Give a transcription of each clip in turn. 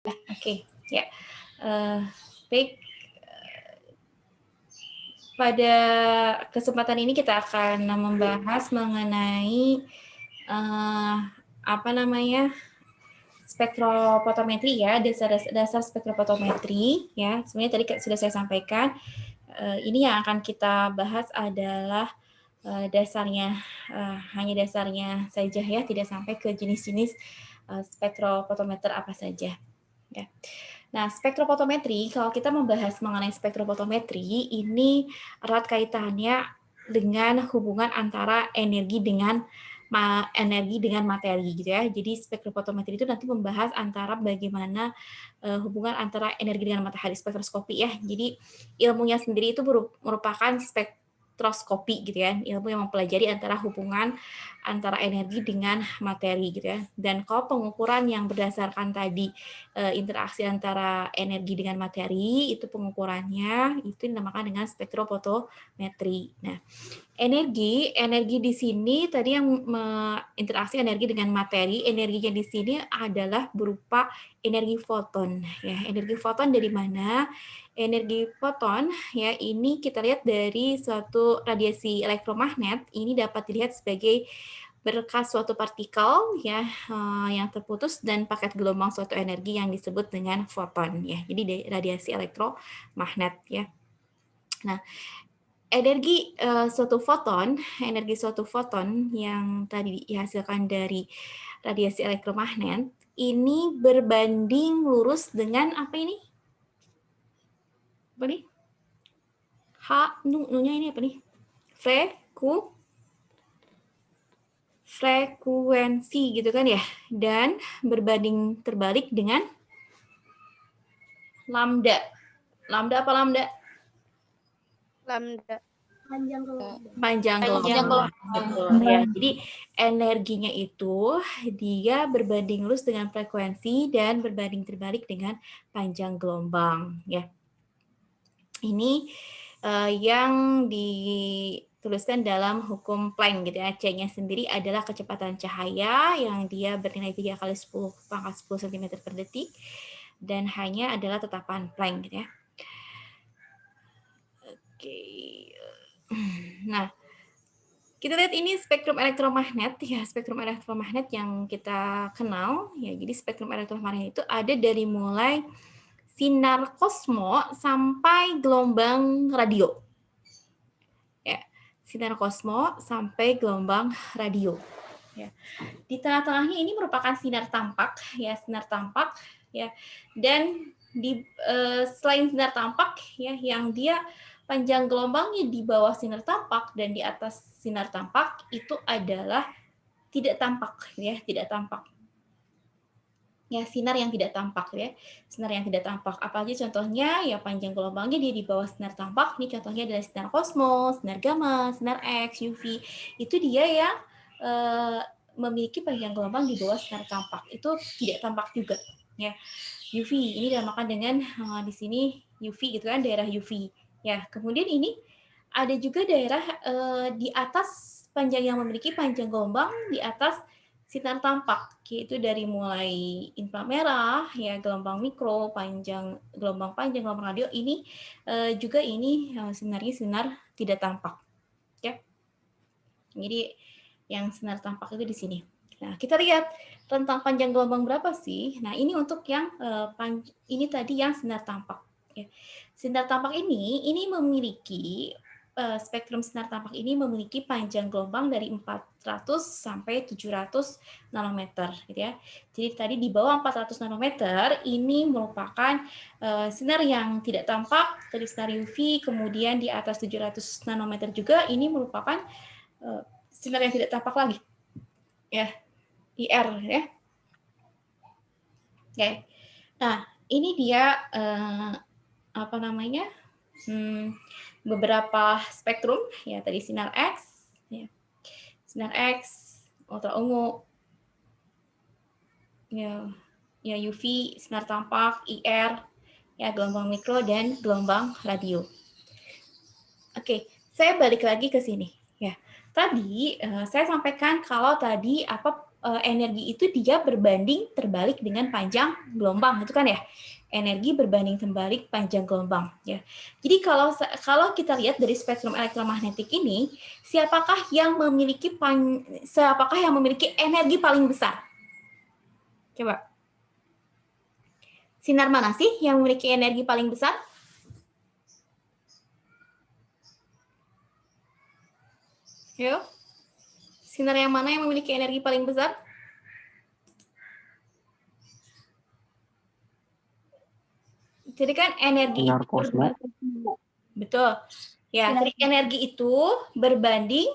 Oke, ya. Baik, pada kesempatan ini kita akan membahas mengenai spektrofotometri ya, dasar spektrofotometri ya. Sebenarnya tadi sudah saya sampaikan. Ini yang akan kita bahas adalah dasarnya, hanya dasarnya saja ya, tidak sampai ke jenis-jenis spektrofotometer apa saja. Ya. Nah, spektrofotometri, kalau kita membahas mengenai spektrofotometri, ini erat kaitannya dengan hubungan antara energi dengan materi gitu ya. Jadi spektrofotometri itu nanti membahas antara bagaimana hubungan antara energi dengan matahari, spektroskopi ya. Jadi ilmunya sendiri itu merupakan spektroskopi gitu ya, ilmu yang mempelajari antara hubungan antara energi dengan materi gitu ya. Dan kalau pengukuran yang berdasarkan tadi interaksi antara energi dengan materi, itu pengukurannya itu dinamakan dengan spektrofotometri. Nah, energi di sini tadi yang interaksi energi dengan materi, energinya di sini adalah berupa energi foton ya. Energi foton dari mana? Energi foton ya, ini kita lihat dari suatu radiasi elektromagnet, ini dapat dilihat sebagai berkas suatu partikel ya yang terputus dan paket gelombang suatu energi yang disebut dengan foton ya. Jadi radiasi elektromagnet ya. Nah, energi suatu foton yang tadi dihasilkan dari radiasi elektromagnet ini berbanding lurus dengan apa ini? Apa nih? Nu-nya ini apa nih? Frekuensi gitu kan ya. Dan berbanding terbalik dengan lambda. Lambda apa lambda? Lambda. Panjang gelombang. Betul ya. Jadi energinya itu dia berbanding lurus dengan frekuensi dan berbanding terbalik dengan panjang gelombang ya. Ini yang dituliskan dalam hukum Planck gitu ya. C-nya sendiri adalah kecepatan cahaya yang dia bernilai 3 kali 10 pangkat 10 cm per detik, dan hanya adalah tetapan Planck gitu ya. Oke. Nah, kita lihat ini spektrum elektromagnet ya, spektrum elektromagnet yang kita kenal ya. Jadi spektrum elektromagnet itu ada dari mulai sinar kosmo sampai gelombang radio. Ya, sinar kosmo sampai gelombang radio. Ya. Di tengah-tengahnya ini merupakan sinar tampak ya, sinar tampak ya. Dan selain sinar tampak ya, yang dia panjang gelombangnya di bawah sinar tampak dan di atas sinar tampak itu adalah tidak tampak ya, tidak tampak. Ya, sinar yang tidak tampak ya. Sinar yang tidak tampak. Apa aja contohnya? Ya, panjang gelombangnya dia di bawah sinar tampak. Ini contohnya adalah sinar kosmos, sinar gamma, sinar X, UV. Itu dia yang memiliki panjang gelombang di bawah sinar tampak. Itu tidak tampak juga ya. UV ini dinamakan dengan di sini UV gitu kan, daerah UV. Ya, kemudian ini ada juga daerah di atas panjang yang memiliki panjang gelombang di atas sinar tampak, yaitu dari mulai inframerah, ya gelombang mikro, gelombang panjang, gelombang radio ini juga ini sebenarnya sinar tidak tampak, ya. Jadi yang sinar tampak itu di sini. Nah, kita lihat rentang panjang gelombang berapa sih? Nah, ini untuk yang ini tadi yang sinar tampak. Ya. Sinar tampak ini memiliki spektrum sinar tampak ini memiliki panjang gelombang dari 400 sampai 700 nanometer, gitu ya. Jadi tadi di bawah 400 nanometer ini merupakan sinar yang tidak tampak dari sinar UV, kemudian di atas 700 nanometer juga ini merupakan sinar yang tidak tampak lagi, ya, IR ya. Oke. Nah, ini dia apa namanya? Beberapa spektrum ya, tadi sinar X ya. Sinar X, ultra ungu, ya UV, sinar tampak, IR, ya gelombang mikro dan gelombang radio. Oke, saya balik lagi ke sini ya. Tadi saya sampaikan kalau tadi apa energi itu dia berbanding terbalik dengan panjang gelombang, itu kan ya. Energi berbanding terbalik panjang gelombang ya. Jadi kalau kita lihat dari spektrum elektromagnetik ini, siapakah yang memiliki energi paling besar? Coba. Sinar mana sih yang memiliki energi paling besar? Yo. Sinar yang mana yang memiliki energi paling besar? Jadi kan energi sinar itu kosmos. betul. Ya, jadi energi itu berbanding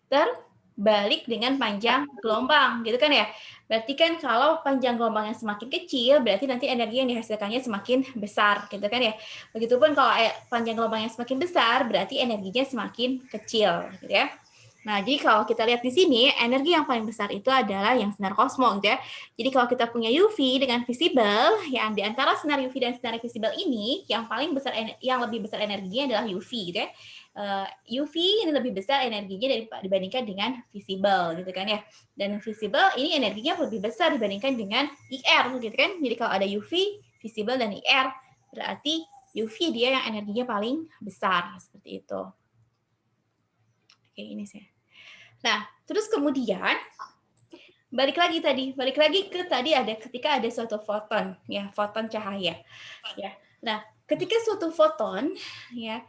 terbalik dengan panjang gelombang, gitu kan ya. Berarti kan kalau panjang gelombangnya semakin kecil, berarti nanti energi yang dihasilkannya semakin besar, gitu kan ya. Begitupun kalau panjang gelombangnya semakin besar, berarti energinya semakin kecil, gitu ya. Nah, jadi kalau kita lihat di sini, energi yang paling besar itu adalah yang sinar kosmos, gitu ya. Jadi kalau kita punya UV dengan visible, yang di antara sinar UV dan sinar visible ini, yang paling besar, yang lebih besar energinya adalah UV, gitu ya. UV ini lebih besar energinya dibandingkan dengan visible, gitu kan ya. Dan visible ini energinya lebih besar dibandingkan dengan IR, gitu kan. Jadi kalau ada UV, visible dan IR, berarti UV dia yang energinya paling besar, seperti itu. Oke, ini saya. Nah, terus kemudian balik lagi ke tadi ada ketika ada suatu foton, ya, foton cahaya, ya. Nah, ketika suatu foton, ya,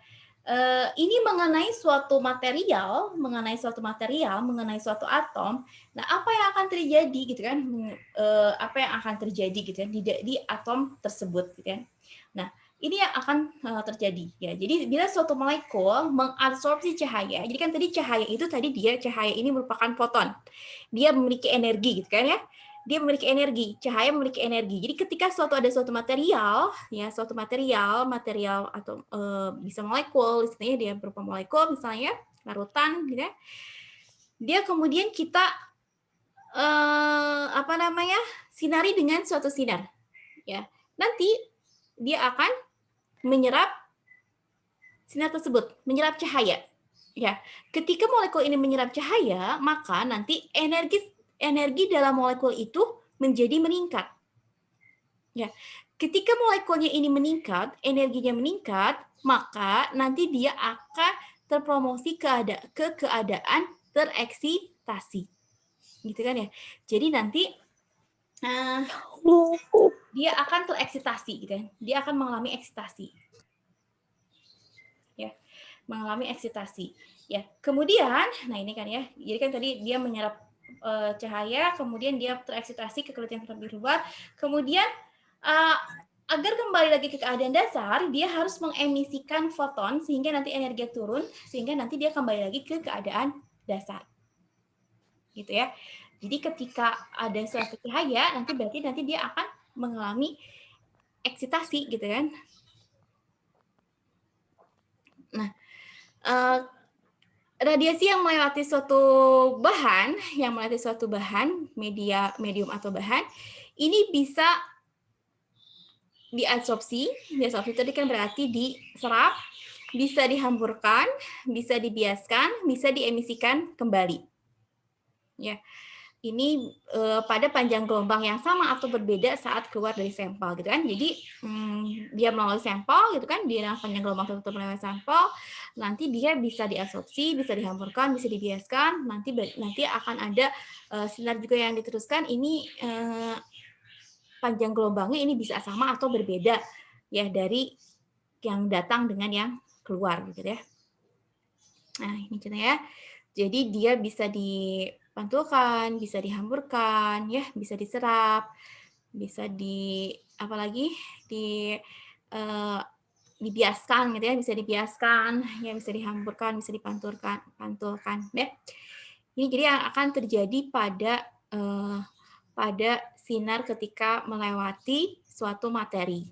ini mengenai suatu material, mengenai suatu atom. Nah, apa yang akan terjadi gitu kan? Apa yang akan terjadi gitu kan di atom tersebut gitu kan? Nah, ini yang akan terjadi ya. Jadi bila suatu molekul mengabsorpsi cahaya, jadi kan tadi cahaya ini merupakan foton. Dia memiliki energi gitu kan ya. Dia memiliki energi, cahaya memiliki energi. Jadi ketika ada suatu material, ya suatu material atau bisa molekul, istilahnya dia berupa molekul misalnya larutan, gitu ya. Dia kemudian kita sinari dengan suatu sinar, ya. Nanti dia akan menyerap sinar tersebut, menyerap cahaya. Ya, ketika molekul ini menyerap cahaya, maka nanti energi dalam molekul itu menjadi meningkat. Ya, ketika molekulnya ini meningkat, energinya meningkat, maka nanti dia akan terpromosi ke keadaan tereksitasi, gitu kan ya. Jadi nanti dia akan tereksitasi, gitu kan. Dia akan mengalami eksitasi. Ya, mengalami eksitasi. Ya, kemudian, nah ini kan ya, jadi kan tadi dia menyerap cahaya, kemudian dia tereksitasi ke kelentingan terlebih luar, kemudian agar kembali lagi ke keadaan dasar, dia harus mengemisikan foton sehingga nanti energi turun, sehingga nanti dia kembali lagi ke keadaan dasar, gitu ya. Jadi ketika ada suatu cahaya, berarti dia akan mengalami eksitasi, gitu kan. Nah, radiasi yang melewati suatu medium atau bahan, ini bisa diabsorpsi tadi kan berarti diserap, bisa dihamburkan, bisa dibiaskan, bisa diemisikan kembali. Ya. Ini pada panjang gelombang yang sama atau berbeda saat keluar dari sampel gitu kan. Jadi dia melalui sampel gitu kan, dia panjang gelombang tertutup melalui sampel, nanti dia bisa diabsorpsi, bisa dihamburkan, bisa dibiaskan, nanti akan ada sinar juga yang diteruskan. Ini panjang gelombangnya ini bisa sama atau berbeda ya dari yang datang dengan yang keluar gitu ya. Nah, ini contohnya ya. Jadi dia bisa dipantulkan, bisa dihamburkan, ya, bisa diserap, bisa dibiaskan gitu ya, bisa dibiaskan, ya, bisa dihamburkan, bisa pantulkan, ya. Ini jadi yang akan terjadi pada sinar ketika melewati suatu materi.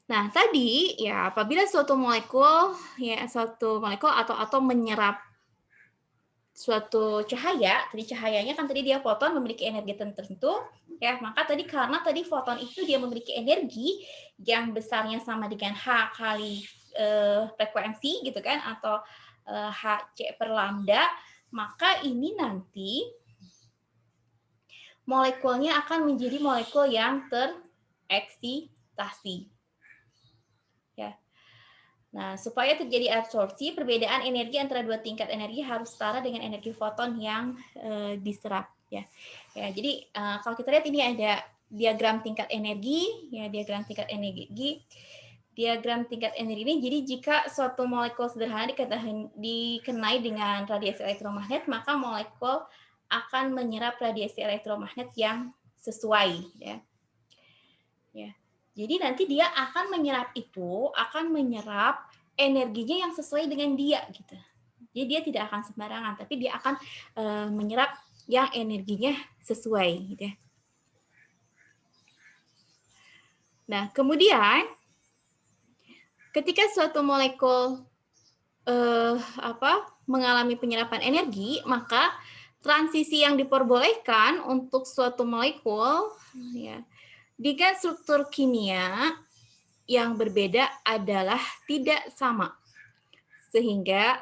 Nah, tadi ya apabila suatu molekul atau atom menyerap suatu cahaya, tadi cahayanya kan tadi dia foton memiliki energi tertentu, ya, maka karena tadi foton itu dia memiliki energi yang besarnya sama dengan H kali frekuensi gitu kan, atau Hc per lambda, maka ini nanti molekulnya akan menjadi molekul yang tereksitasi. Ya. Nah, supaya terjadi absorpsi, perbedaan energi antara dua tingkat energi harus setara dengan energi foton yang diserap. Ya, jadi kalau kita lihat ini ada diagram tingkat energi, ya diagram tingkat energi. Diagram tingkat energi ini, jadi jika suatu molekul sederhana dikenai dengan radiasi elektromagnet, maka molekul akan menyerap radiasi elektromagnet yang sesuai. Ya. Jadi nanti dia akan menyerap energinya yang sesuai dengan dia, gitu. Jadi dia tidak akan sembarangan, tapi dia akan menyerap yang energinya sesuai, gitu ya. Nah, kemudian ketika suatu molekul mengalami penyerapan energi, maka transisi yang diperbolehkan untuk suatu molekul ya, dengan struktur kimia yang berbeda adalah tidak sama, sehingga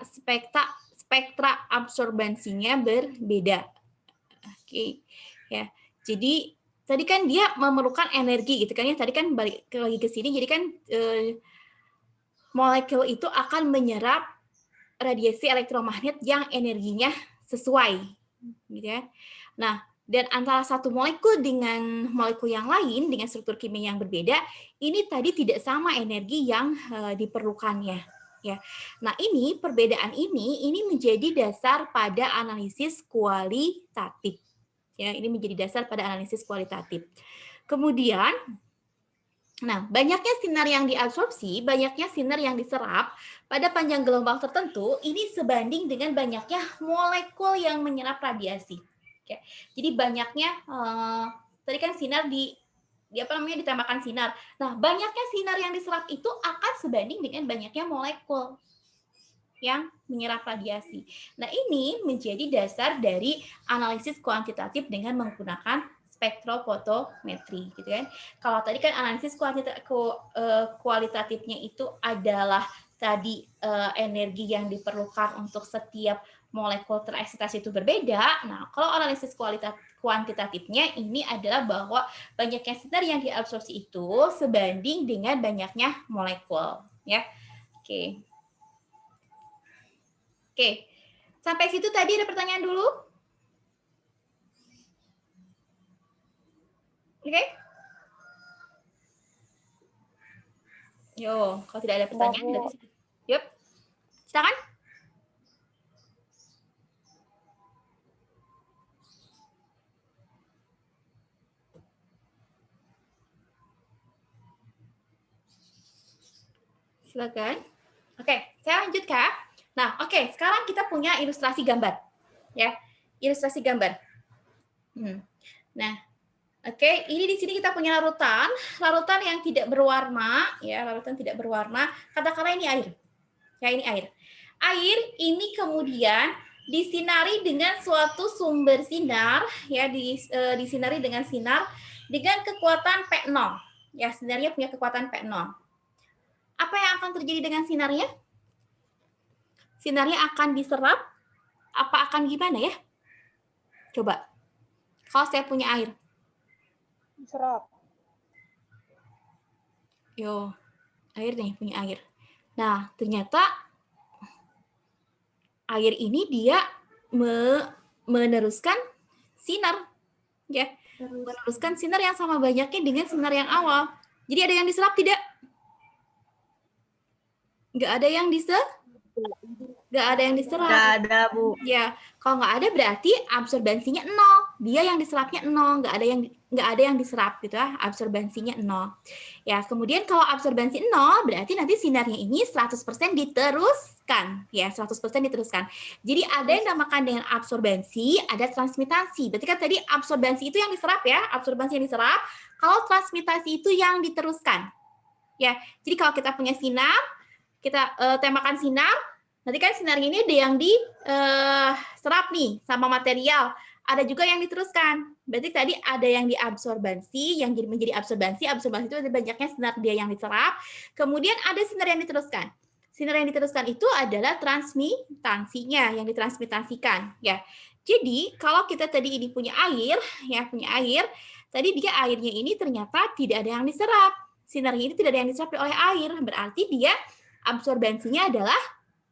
spektra absorbansinya berbeda. Oke, ya. Jadi tadi kan dia memerlukan energi, gitu kan ya. Tadi kan balik lagi ke sini, jadi kan molekul itu akan menyerap radiasi elektromagnet yang energinya sesuai, gitu ya. Nah, dan antara satu molekul dengan molekul yang lain dengan struktur kimia yang berbeda, ini tadi tidak sama energi yang diperlukannya. Ya. Nah, ini perbedaan ini menjadi dasar pada analisis kualitatif. Ya, ini menjadi dasar pada analisis kualitatif. Kemudian, nah, banyaknya sinar yang diabsorpsi, banyaknya sinar yang diserap pada panjang gelombang tertentu, ini sebanding dengan banyaknya molekul yang menyerap radiasi. Oke. Jadi banyaknya, tadi kan sinar ditembakkan sinar. Nah, banyaknya sinar yang diserap itu akan sebanding dengan banyaknya molekul yang menyerap radiasi. Nah, ini menjadi dasar dari analisis kuantitatif dengan menggunakan spektrofotometri, gitu kan. Kalau tadi kan analisis kualitatifnya itu adalah tadi energi yang diperlukan untuk setiap molekul tereksitasi itu berbeda. Nah, kalau analisis kuantitatifnya ini adalah bahwa banyaknya sinar yang diabsorpsi itu sebanding dengan banyaknya molekul, ya. Oke. Oke, sampai situ tadi ada pertanyaan dulu? Oke? Yo, kalau tidak ada pertanyaan, berarti yuk, silakan. Silakan. Oke, saya lanjut Kak. Nah, oke, sekarang kita punya ilustrasi gambar. Ya, ilustrasi gambar. Nah, oke, ini di sini kita punya larutan yang tidak berwarna, ya, larutan tidak berwarna. Katakanlah ini air. Ya, ini air. Air ini kemudian disinari dengan suatu sumber sinar, ya, disinari dengan sinar dengan kekuatan P0. Ya, sinarnya punya kekuatan P0. Apa yang akan terjadi dengan sinarnya? Sinarnya akan diserap, apa akan gimana ya? Coba. Kalau saya punya air. Diserap. Yo, air nih, punya air. Nah, ternyata air ini dia meneruskan sinar. Ya, meneruskan sinar yang sama banyaknya dengan sinar yang awal. Jadi ada yang diserap tidak? Nggak ada yang diserap? Nggak ada yang diserap. Nggak ada, Bu. Ya, kalau nggak ada berarti absorbansinya 0. Dia yang diserapnya 0, nggak ada yang diserap gitu ya, absorbansinya 0. Ya, kemudian kalau absorbansi 0 berarti nanti sinarnya ini 100% diteruskan, ya, 100% diteruskan. Jadi ada yang dinamakan dengan absorbansi, ada transmitasi. Berarti kan tadi absorbansi itu yang diserap ya, absorbansi yang diserap. Kalau transmitasi itu yang diteruskan. Ya, jadi kalau kita punya sinar, kita tembakan sinar, nanti kan sinar ini ada yang diserap nih sama material, ada juga yang diteruskan. Berarti tadi ada yang diabsorbansi, yang menjadi absorbansi itu ada banyaknya sinar dia yang diserap, kemudian ada sinar yang diteruskan. Sinar yang diteruskan itu adalah transmitansinya, yang ditransmitasikan. Ya, jadi kalau kita tadi ini punya air, ya punya air, tadi dia airnya ini ternyata tidak ada yang diserap. Sinarnya ini tidak ada yang diserap oleh air, berarti dia absorbensinya adalah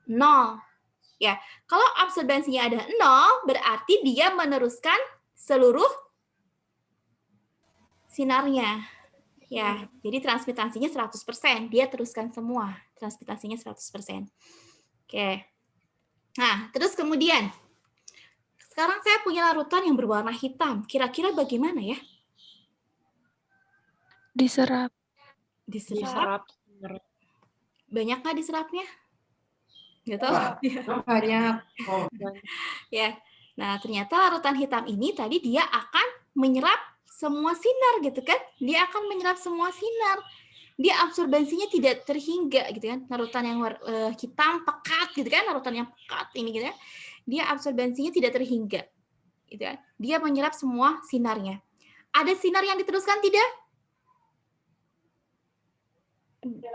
0. Ya, kalau absorbensinya ada 0, berarti dia meneruskan seluruh sinarnya. Ya, jadi transmitasinya 100%, dia teruskan semua. Transmitasinya 100%. Oke. Nah, terus kemudian sekarang saya punya larutan yang berwarna hitam. Kira-kira bagaimana ya? Diserap. Diserap. Banyak nggak diserapnya? Nggak tahu. Banyak. Ya. Nah, ternyata larutan hitam ini tadi dia akan menyerap semua sinar gitu kan? Dia akan menyerap semua sinar. Dia absorbensinya tidak terhingga gitu kan. Larutan yang hitam pekat gitu kan, larutan yang pekat ini gitu kan. Dia absorbensinya tidak terhingga. Gitu kan. Dia menyerap semua sinarnya. Ada sinar yang diteruskan tidak?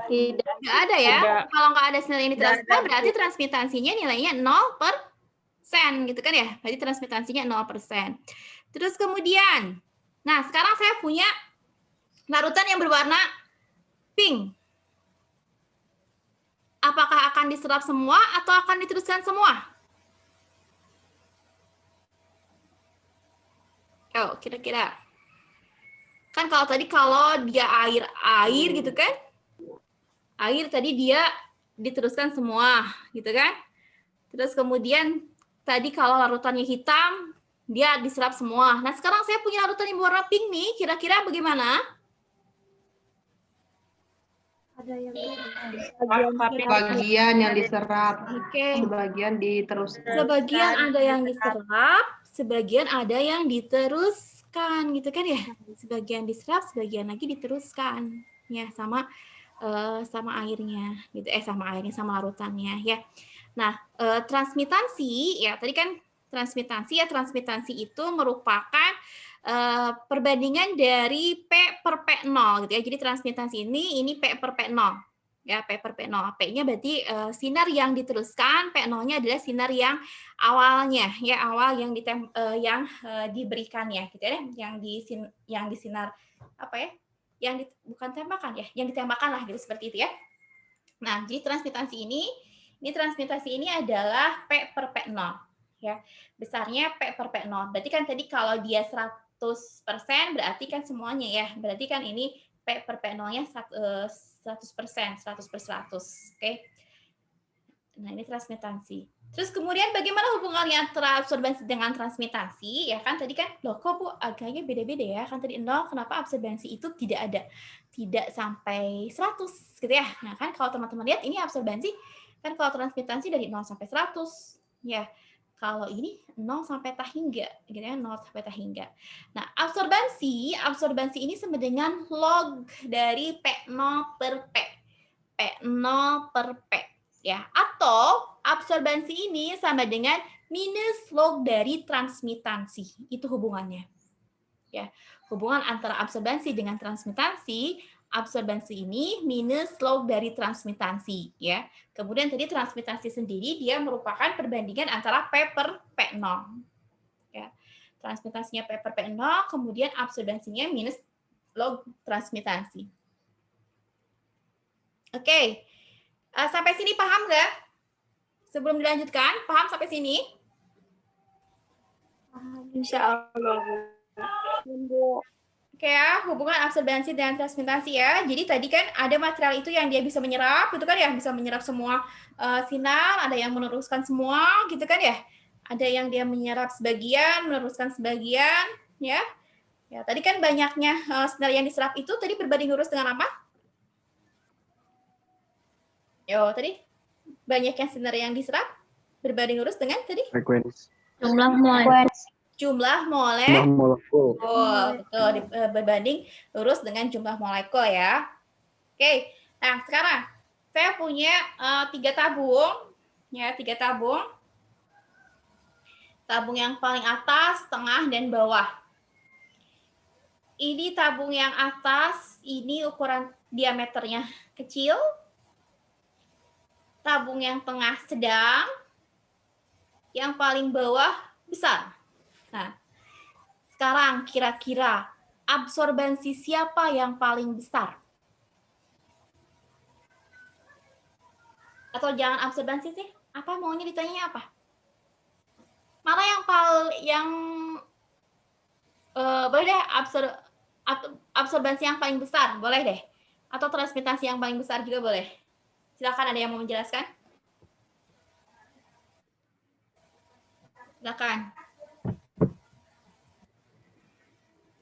Tidak. Nggak ada ya. Tidak. Kalau nggak ada sinar yang diteruskan, Tidak ada. berarti transmitasinya nilainya 0% gitu kan ya. Berarti transmitasinya 0%. Terus kemudian, nah sekarang saya punya larutan yang berwarna pink. Apakah akan diserap semua atau akan diteruskan semua? Oh, kira-kira. Kan kalau tadi kalau dia air gitu kan? Air tadi dia diteruskan semua, gitu kan? Terus kemudian tadi kalau larutannya hitam, dia diserap semua. Nah, sekarang saya punya larutan yang berwarna pink nih, kira-kira bagaimana? Ada yang Bagian yang diserap, Oke. sebagian diteruskan. Sebagian ada yang diserap, sebagian ada yang diteruskan, gitu kan ya? Sebagian diserap, sebagian lagi diteruskan, ya sama airnya, gitu. Sama airnya, sama larutannya, ya. Nah, transmitasi, ya tadi kan transmitasi itu merupakan perbandingan dari P per P0 gitu ya. Jadi transmitasi ini P per P0. Ya, P per P0. P-nya berarti sinar yang diteruskan, P0-nya adalah sinar yang awalnya, ya awal yang diberikan ya, gitu ya, yang disinar apa ya? Bukan tembakan ya, yang ditembakkan lah gitu seperti itu ya. Nah, jadi transmitasi ini adalah P per P0 ya. Besarnya P per P0. Berarti kan tadi kalau dia 100% berarti kan semuanya ya. Berarti kan ini P per P0-nya 100%, 100 per 100. Oke. Nah, ini transmitasi. Terus kemudian bagaimana hubungannya antara absorbensi dengan transmitasi? Ya kan tadi kan, loh kok Bu agaknya beda-beda ya. Kan tadi 0, kenapa absorbensi itu tidak ada? Tidak sampai 100 gitu ya. Nah, kan kalau teman-teman lihat ini absorbensi, kan kalau transmitasi dari 0 sampai 100. Ya, kalau ini 0 sampai tak hingga, gitu ya, 0 sampai tak hingga. Nah, absorbensi ini sama dengan log dari P0 per P. P0 per P. Ya, atau absorbensi ini sama dengan minus log dari transmitasi. Itu hubungannya. Ya, hubungan antara absorbensi dengan transmitasi, absorbensi ini minus log dari transmitasi, ya. Kemudian tadi transmitasi sendiri dia merupakan perbandingan antara P per P0. Ya. Transmitasinya P per P0, kemudian absorbensinya minus log transmitasi. Oke. Sampai sini paham nggak? Sebelum dilanjutkan, paham sampai sini? Insya Allah. Oke ya, hubungan absorbensi dan transmitasi ya. Jadi tadi kan ada material itu yang dia bisa menyerap, gitu kan ya, bisa menyerap semua sinar, ada yang meneruskan semua, gitu kan ya. Ada yang dia menyerap sebagian, meneruskan sebagian, ya. Ya, tadi kan banyaknya sinar yang diserap itu tadi berbanding lurus dengan apa? Yo, tadi banyaknya sinar yang diserap berbanding lurus dengan tadi Frekuensi. Jumlah molekul. jumlah molekul. Molekul. Betul, berbanding lurus dengan jumlah molekul ya. Oke, nah sekarang saya punya 3 tabung, ya 3 tabung. Tabung yang paling atas, tengah, dan bawah. Ini tabung yang atas, ini ukuran diameternya kecil. tabung yang tengah sedang, yang paling bawah besar. Nah, sekarang kira-kira absorbansi siapa yang paling besar? Atau jangan absorbansi sih? Apa maunya ditanya apa? Mana yang boleh deh absorbansi yang paling besar, boleh deh. Atau transmitasi yang paling besar juga boleh. Silakan, ada yang mau menjelaskan? Silakan.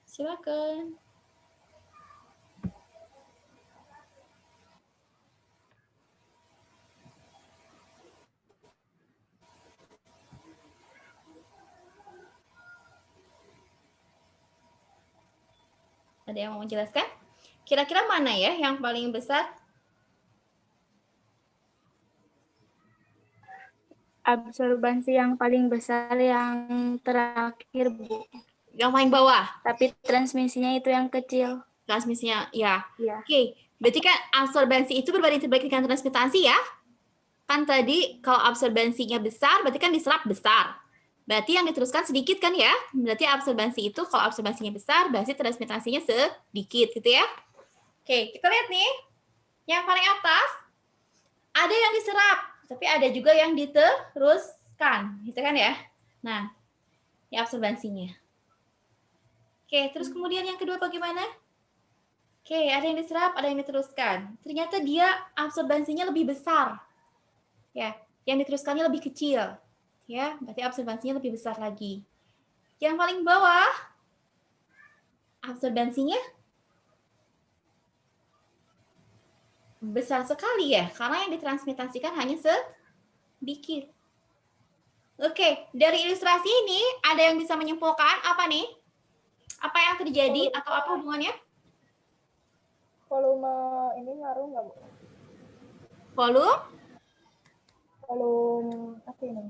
Silakan. Ada yang mau menjelaskan? Kira-kira mana ya yang paling besar? Absorbansi yang paling besar yang terakhir, Bu. Yang paling bawah. Tapi transmisinya itu yang kecil. Transmisinya, ya. Ya. Oke, berarti kan absorbansi itu berbanding terbalik dengan transmitasi ya? Kan tadi kalau absorbansinya besar, berarti kan diserap besar. Berarti yang diteruskan sedikit kan ya? Berarti absorbansi itu kalau absorbansinya besar, berarti transmitasinya sedikit gitu ya? Oke, kita lihat nih. Yang paling atas, ada yang diserap, tapi ada juga yang diteruskan, gitu kan ya? Nah, ini absorbansinya. Oke, terus kemudian yang kedua bagaimana? Oke, ada yang diserap, ada yang diteruskan. Ternyata dia absorbansinya lebih besar. Ya, yang diteruskannya lebih kecil. Ya, berarti absorbansinya lebih besar lagi. Yang paling bawah, absorbansinya besar sekali ya, karena yang ditransmitasikan hanya sedikit. Oke, dari ilustrasi ini ada yang bisa menyimpulkan apa nih? Apa yang terjadi atau apa hubungannya? Volume ini ngaruh nggak, Bu? Volume? Volume apa ini?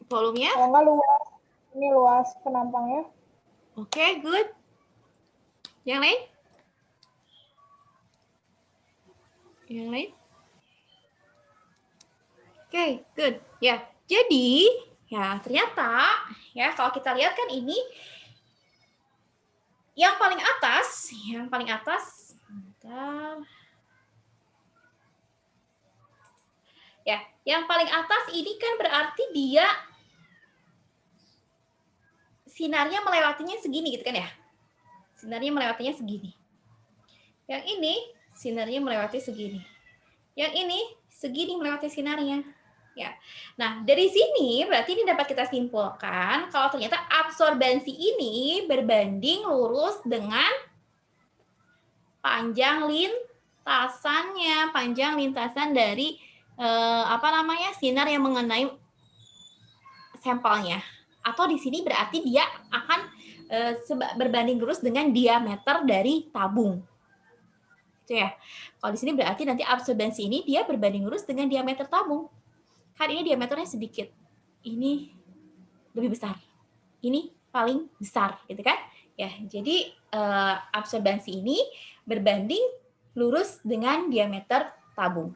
Volumenya? Kalau nggak luas, ini luas penampangnya. Oke, good. Yang lain? Yang lain? Oke, good. Ya, jadi ya ternyata ya kalau kita lihat kan ini yang paling atas, bentar. Ya, yang paling atas ini kan berarti dia sinarnya melewatinya segini gitu kan ya? Sinarnya melewatinya segini. Yang ini sinarnya melewati segini. Yang ini segini melewati sinarnya. Ya. Nah, dari sini berarti ini dapat kita simpulkan kalau ternyata absorbansi ini berbanding lurus dengan panjang lintasan dari sinar yang mengenai sampelnya. Atau di sini berarti dia akan berbanding lurus dengan diameter dari tabung. Gitu ya. Kalau di sini berarti nanti absorbansi ini dia berbanding lurus dengan diameter tabung. Kan ini diameternya sedikit. Ini lebih besar. Ini paling besar, gitu kan? Ya, jadi absorbansi ini berbanding lurus dengan diameter tabung.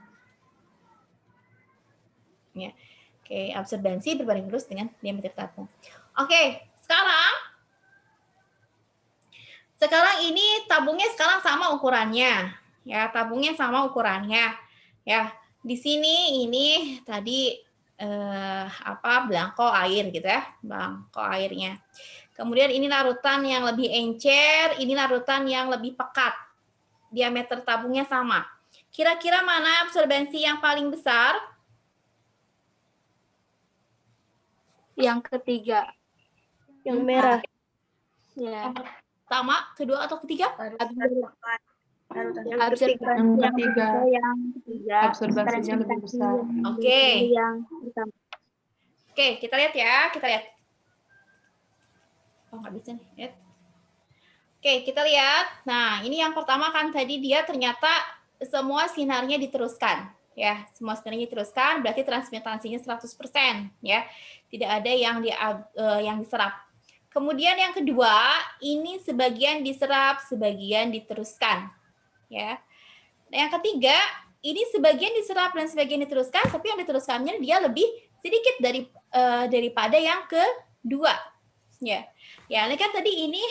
Ya. Oke, absorbansi berbanding lurus dengan diameter tabung. Oke, sekarang ini tabungnya sekarang sama ukurannya. Ya, tabungnya sama ukurannya. Ya, di sini ini tadi belangko air gitu ya, belangko airnya. Kemudian ini larutan yang lebih encer, ini larutan yang lebih pekat. Diameter tabungnya sama. Kira-kira mana absorbansi yang paling besar? Yang ketiga. Yang merah. Ya. Pertama, kedua atau ketiga? Absorbansi yang ketiga. Absorbansinya lebih besar. Oke. Yang pertama. Oke, kita lihat ya. Kita lihat. Oh, nggak bisa nih. Lihat. Oke, kita lihat. Nah, ini yang pertama kan tadi dia ternyata semua sinarnya diteruskan. Ya, semua sinarnya diteruskan, berarti transmitasinya 100%. Ya, tidak ada yang diserap. Kemudian yang kedua, ini sebagian diserap, sebagian diteruskan. Ya. Nah, yang ketiga, ini sebagian diserap dan sebagian diteruskan, tapi yang diteruskannya dia lebih sedikit daripada yang kedua. Ya, ini kan tadi ini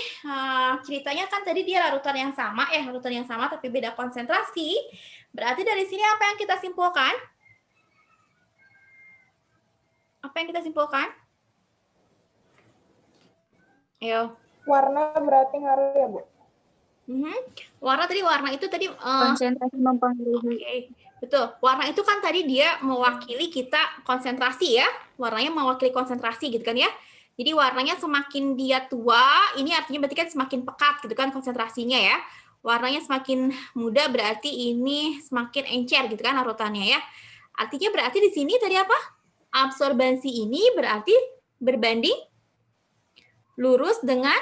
ceritanya kan tadi dia larutan yang sama, tapi beda konsentrasi. Berarti dari sini apa yang kita simpulkan? Apa yang kita simpulkan? Ayo. Warna berarti ngaruh ya, Bu? Warna itu tadi Konsentrasi mempengaruhi. Oke, betul. Warna itu kan tadi dia mewakili kita konsentrasi ya. Warnanya mewakili konsentrasi gitu kan ya. Jadi warnanya semakin dia tua, ini artinya berarti kan semakin pekat gitu kan konsentrasinya ya. Warnanya semakin muda berarti ini semakin encer gitu kan larutannya ya. Artinya berarti di sini tadi apa? Absorbansi ini berarti berbanding lurus dengan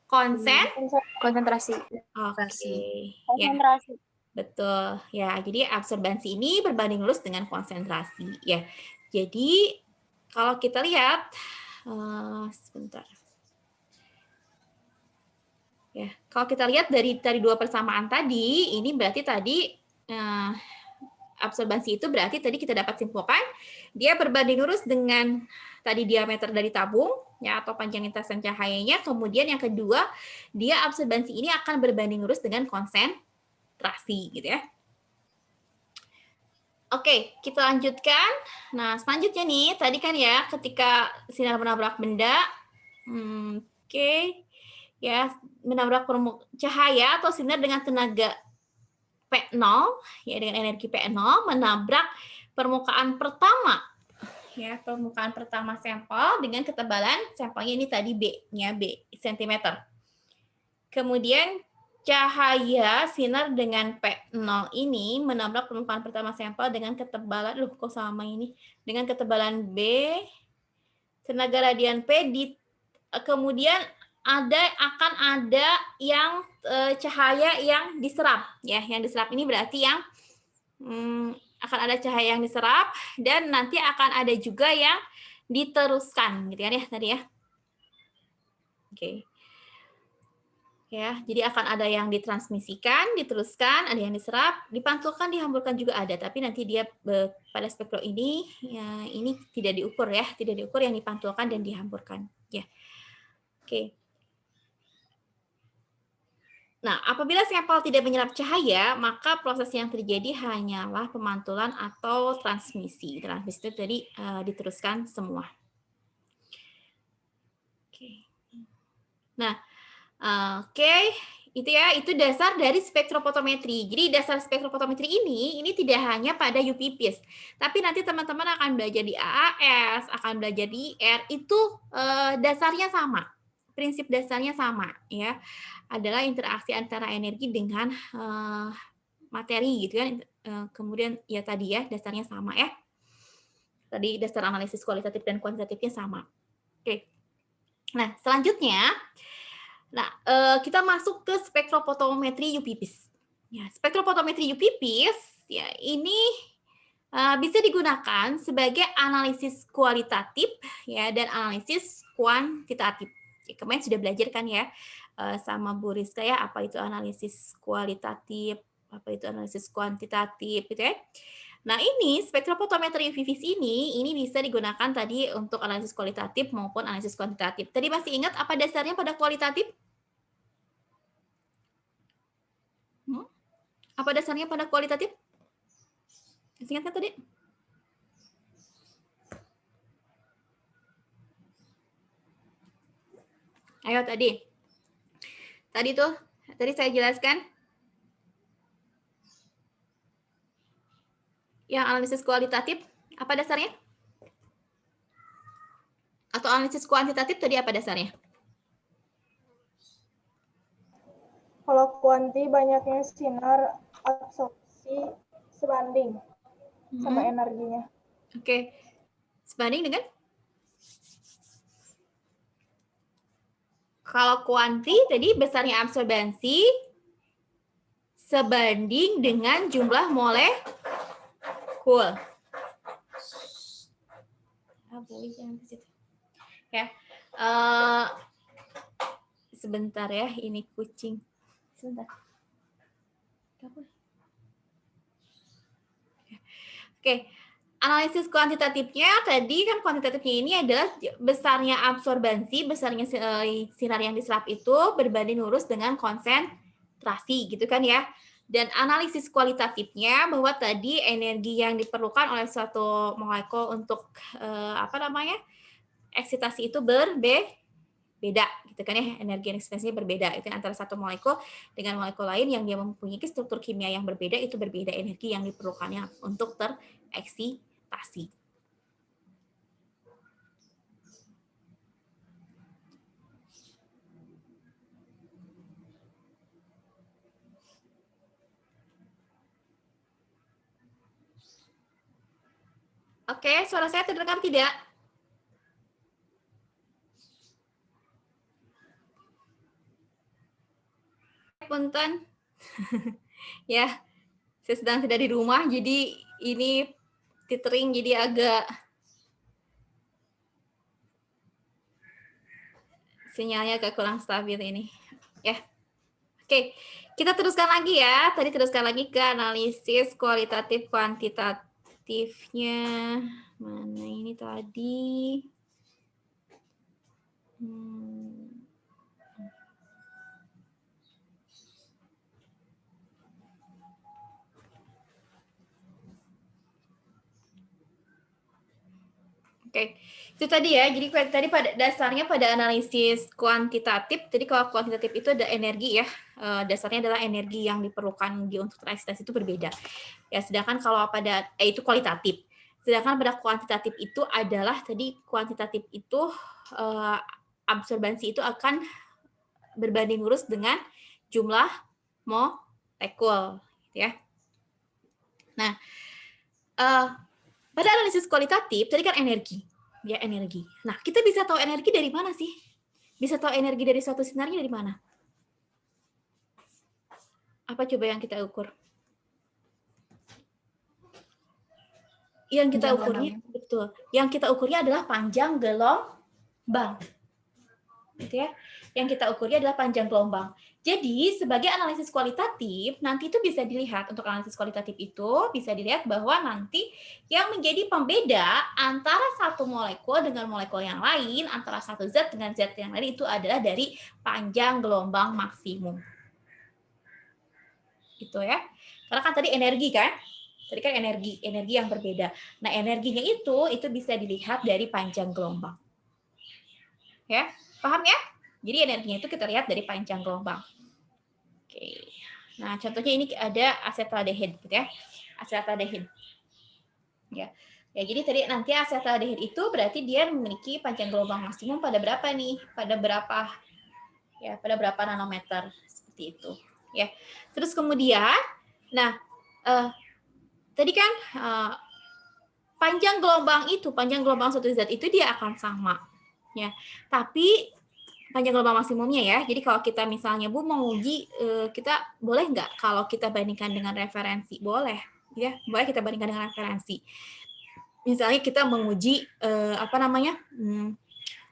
Konsentrasi. Oke. Ya. Konsentrasi. Betul. Ya, jadi absorbansi ini berbanding lurus dengan konsentrasi ya. Jadi kalau kita lihat sebentar. Ya, kalau kita lihat dari dua persamaan tadi, ini berarti tadi absorbansi itu berarti tadi kita dapat simpulkan dia berbanding lurus dengan tadi diameter dari tabung ya atau panjang lintasan cahayanya. Kemudian yang kedua, dia absorbansi ini akan berbanding lurus dengan konsentrasi gitu ya. Oke, kita lanjutkan. Nah, selanjutnya nih, tadi kan ya ketika sinar menabrak benda, ya menabrak cahaya atau sinar dengan tenaga P0, ya dengan energi P0 menabrak permukaan pertama, ya permukaan pertama sampel dengan ketebalan sampelnya ini tadi B-nya B cm. Kemudian cahaya sinar dengan P0 ini menabrak permukaan pertama sampel dengan ketebalan, kok sama ini, dengan ketebalan B, tenaga radian P, kemudian akan ada yang cahaya yang diserap, ya, yang diserap ini berarti yang akan ada cahaya yang diserap dan nanti akan ada juga yang diteruskan, gitu kan ya tadi ya. Oke. Ya, jadi akan ada yang ditransmisikan, diteruskan, ada yang diserap, dipantulkan, dihamburkan juga ada. Tapi nanti dia pada spektrum ini, ya, ini tidak diukur ya, tidak diukur yang dipantulkan dan dihamburkan. Ya, oke. Nah, apabila sampel tidak menyerap cahaya, maka proses yang terjadi hanyalah pemantulan atau transmisi. Transmisi itu tadi diteruskan semua. Oke. Nah. Oke, itu dasar dari spektrofotometri. Jadi dasar spektrofotometri ini tidak hanya pada UPPs, tapi nanti teman-teman akan belajar di AAS, akan belajar di IR, itu dasarnya sama, prinsip dasarnya sama, ya, adalah interaksi antara energi dengan materi, gitu kan. Kemudian ya tadi ya dasarnya sama ya, tadi dasar analisis kualitatif dan kuantitatifnya sama. Oke, nah selanjutnya. Nah, kita masuk ke spektrofotometri UPPs. Ya, spektrofotometri UPPs ya ini bisa digunakan sebagai analisis kualitatif ya dan analisis kuantitatif. Ya, kemarin sudah belajar kan ya sama Bu Rizka ya apa itu analisis kualitatif, apa itu analisis kuantitatif gitu ya. Nah, ini spektrofotometri UPPs ini bisa digunakan tadi untuk analisis kualitatif maupun analisis kuantitatif. Tadi masih ingat apa dasarnya pada kualitatif? Apa dasarnya pada kualitatif? Ingat kan tadi? Ayo tadi. Tadi saya jelaskan. Yang analisis kualitatif, apa dasarnya? Atau analisis kuantitatif tadi apa dasarnya? Kalau kuanti banyaknya sinar absorpsi sebanding sama energinya. Oke. Sebanding dengan? Kalau kuanti tadi besarnya absorbansi sebanding dengan jumlah molekul. Ya. Sebentar ya, ini kucing. Sebentar. Oke, analisis kuantitatifnya tadi kan kuantitatifnya ini adalah besarnya absorbansi, besarnya sinar yang diserap itu berbanding lurus dengan konsentrasi gitu kan ya. Dan analisis kualitatifnya bahwa tadi energi yang diperlukan oleh suatu molekul untuk eksitasi itu berbeda gitu kan ya, energi dan eksitasinya berbeda itu antara satu molekul dengan molekul lain yang dia mempunyai struktur kimia yang berbeda, itu berbeda energi yang diperlukannya untuk tereksitasi. Oke, suara saya terdengar tidak? Punten. Ya, saya sedang tidak di rumah, jadi ini tethering jadi agak sinyalnya agak kurang stabil ini. Ya. Oke, kita teruskan lagi ya. Tadi teruskan lagi ke analisis kualitatif kuantitatifnya. Mana ini tadi? Oke, itu tadi ya. Jadi tadi pada dasarnya pada analisis kuantitatif. Jadi kalau kuantitatif itu ada energi ya. Dasarnya adalah energi yang diperlukan untuk tereksitasi itu berbeda. Ya, sedangkan kalau pada itu kualitatif. Sedangkan pada kuantitatif itu adalah tadi kuantitatif itu absorbansi itu akan berbanding lurus dengan jumlah molekul, ya. Nah, pada analisis kualitatif, tadi kan energi. Ya, energi. Nah, kita bisa tahu energi dari mana sih? Bisa tahu energi dari suatu sinarnya dari mana? Apa coba yang kita ukur? Yang kita ukurnya, betul. Yang kita ukurnya adalah panjang gelombang. Gitu ya. Yang kita ukurnya adalah panjang gelombang. Jadi, sebagai analisis kualitatif, nanti itu bisa dilihat, untuk analisis kualitatif itu bisa dilihat bahwa nanti yang menjadi pembeda antara satu molekul dengan molekul yang lain, antara satu zat dengan zat yang lain, itu adalah dari panjang gelombang maksimum. Gitu ya. Karena kan tadi energi kan? Tadi kan energi yang berbeda. Nah, energinya itu bisa dilihat dari panjang gelombang. Ya, paham ya? Jadi energinya itu kita lihat dari panjang gelombang. Oke. Nah, contohnya ini ada asetaldehid gitu ya. Asetaldehid. Ya. Ya, jadi tadi nanti asetaldehid itu berarti dia memiliki panjang gelombang maksimum pada berapa nih? Pada berapa nanometer seperti itu, ya. Terus kemudian tadi kan panjang gelombang suatu zat itu dia akan sama, ya. Tapi panjang gelombang maksimumnya ya. Jadi kalau kita misalnya Bu mau uji, kita boleh nggak kalau kita bandingkan dengan referensi? Boleh, ya. Boleh kita bandingkan dengan referensi. Misalnya kita menguji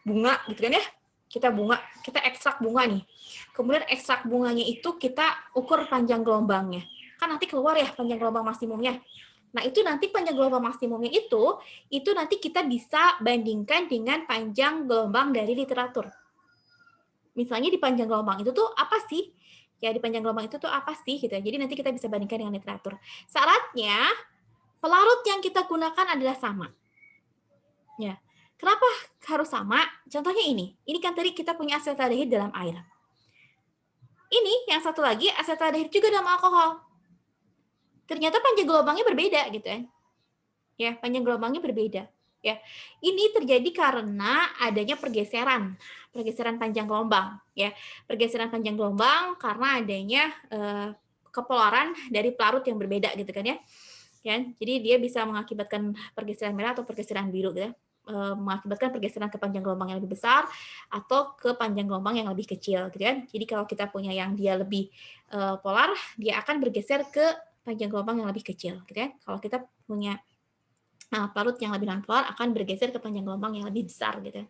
bunga, gitu kan ya? Kita ekstrak bunga nih. Kemudian ekstrak bunganya itu kita ukur panjang gelombangnya. Kan nanti keluar ya panjang gelombang maksimumnya. Nah, itu nanti panjang gelombang maksimumnya itu nanti kita bisa bandingkan dengan panjang gelombang dari literatur. Misalnya di panjang gelombang itu tuh apa sih? Ya, di panjang gelombang itu tuh apa sih gitu. Jadi nanti kita bisa bandingkan dengan literatur. Syaratnya pelarut yang kita gunakan adalah sama. Ya. Kenapa harus sama? Contohnya ini. Ini kan tadi kita punya asetaldehid dalam air. Ini yang satu lagi asetaldehid juga dalam alkohol. Ternyata panjang gelombangnya berbeda gitu kan. Ya, panjang gelombangnya berbeda. Ya. Ini terjadi karena adanya pergeseran panjang gelombang, ya. Pergeseran panjang gelombang karena adanya kepolaran dari pelarut yang berbeda gitu kan ya. Jadi dia bisa mengakibatkan pergeseran merah atau pergeseran biru gitu ya. Mengakibatkan pergeseran ke panjang gelombang yang lebih besar atau ke panjang gelombang yang lebih kecil gitu kan. Jadi kalau kita punya yang dia lebih polar, dia akan bergeser ke panjang gelombang yang lebih kecil gitu kan. Kalau kita punya pelarut yang lebih nonpolar akan bergeser ke panjang gelombang yang lebih besar gitu.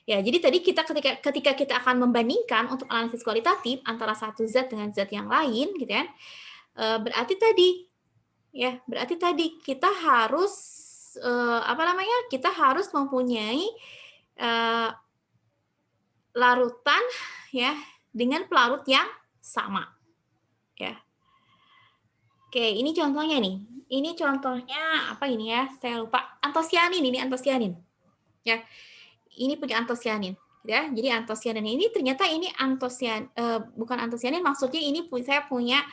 Ya, jadi tadi kita ketika kita akan membandingkan untuk analisis kualitatif antara satu zat dengan zat yang lain gitu kan. Berarti tadi Ya, berarti tadi kita harus kita harus mempunyai larutan ya dengan pelarut yang sama. Ya. Oke, ini contohnya nih. Ini contohnya apa ini ya? Saya lupa. Antosianin, ini antosianin. Ya. Ini punya antosianin, ya. Jadi antosianin ini ternyata ini bukan antosianin, maksudnya ini saya punya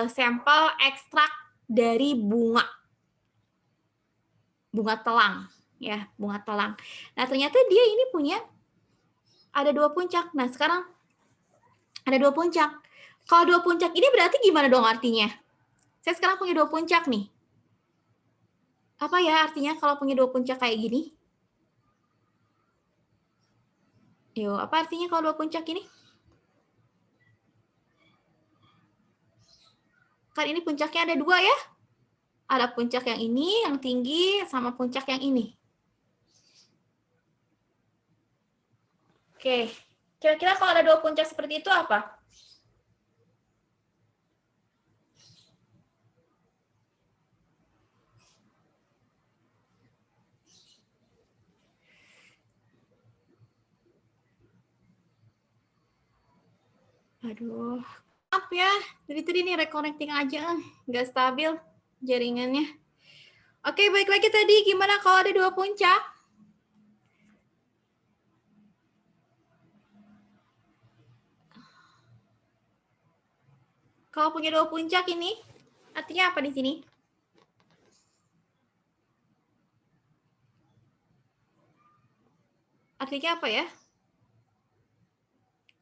sampel ekstrak dari bunga telang, ya, bunga telang. Nah, ternyata dia ini punya ada 2 puncak. Nah, sekarang ada 2 puncak. Kalau 2 puncak ini berarti gimana dong artinya? Saya sekarang punya 2 puncak nih. Apa ya artinya kalau punya 2 puncak kayak gini? Yo, apa artinya kalau 2 puncak ini? Kan ini puncaknya ada 2 ya? Ada puncak yang ini, yang tinggi, sama puncak yang ini. Oke, kira-kira kalau ada 2 puncak seperti itu apa? Aduh, maaf ya. Dari tadi nih reconnecting aja, nggak stabil jaringannya. Oke, baik lagi tadi. Gimana kalau ada 2 puncak? Kalau punya 2 puncak ini, artinya apa di sini? Artinya apa ya?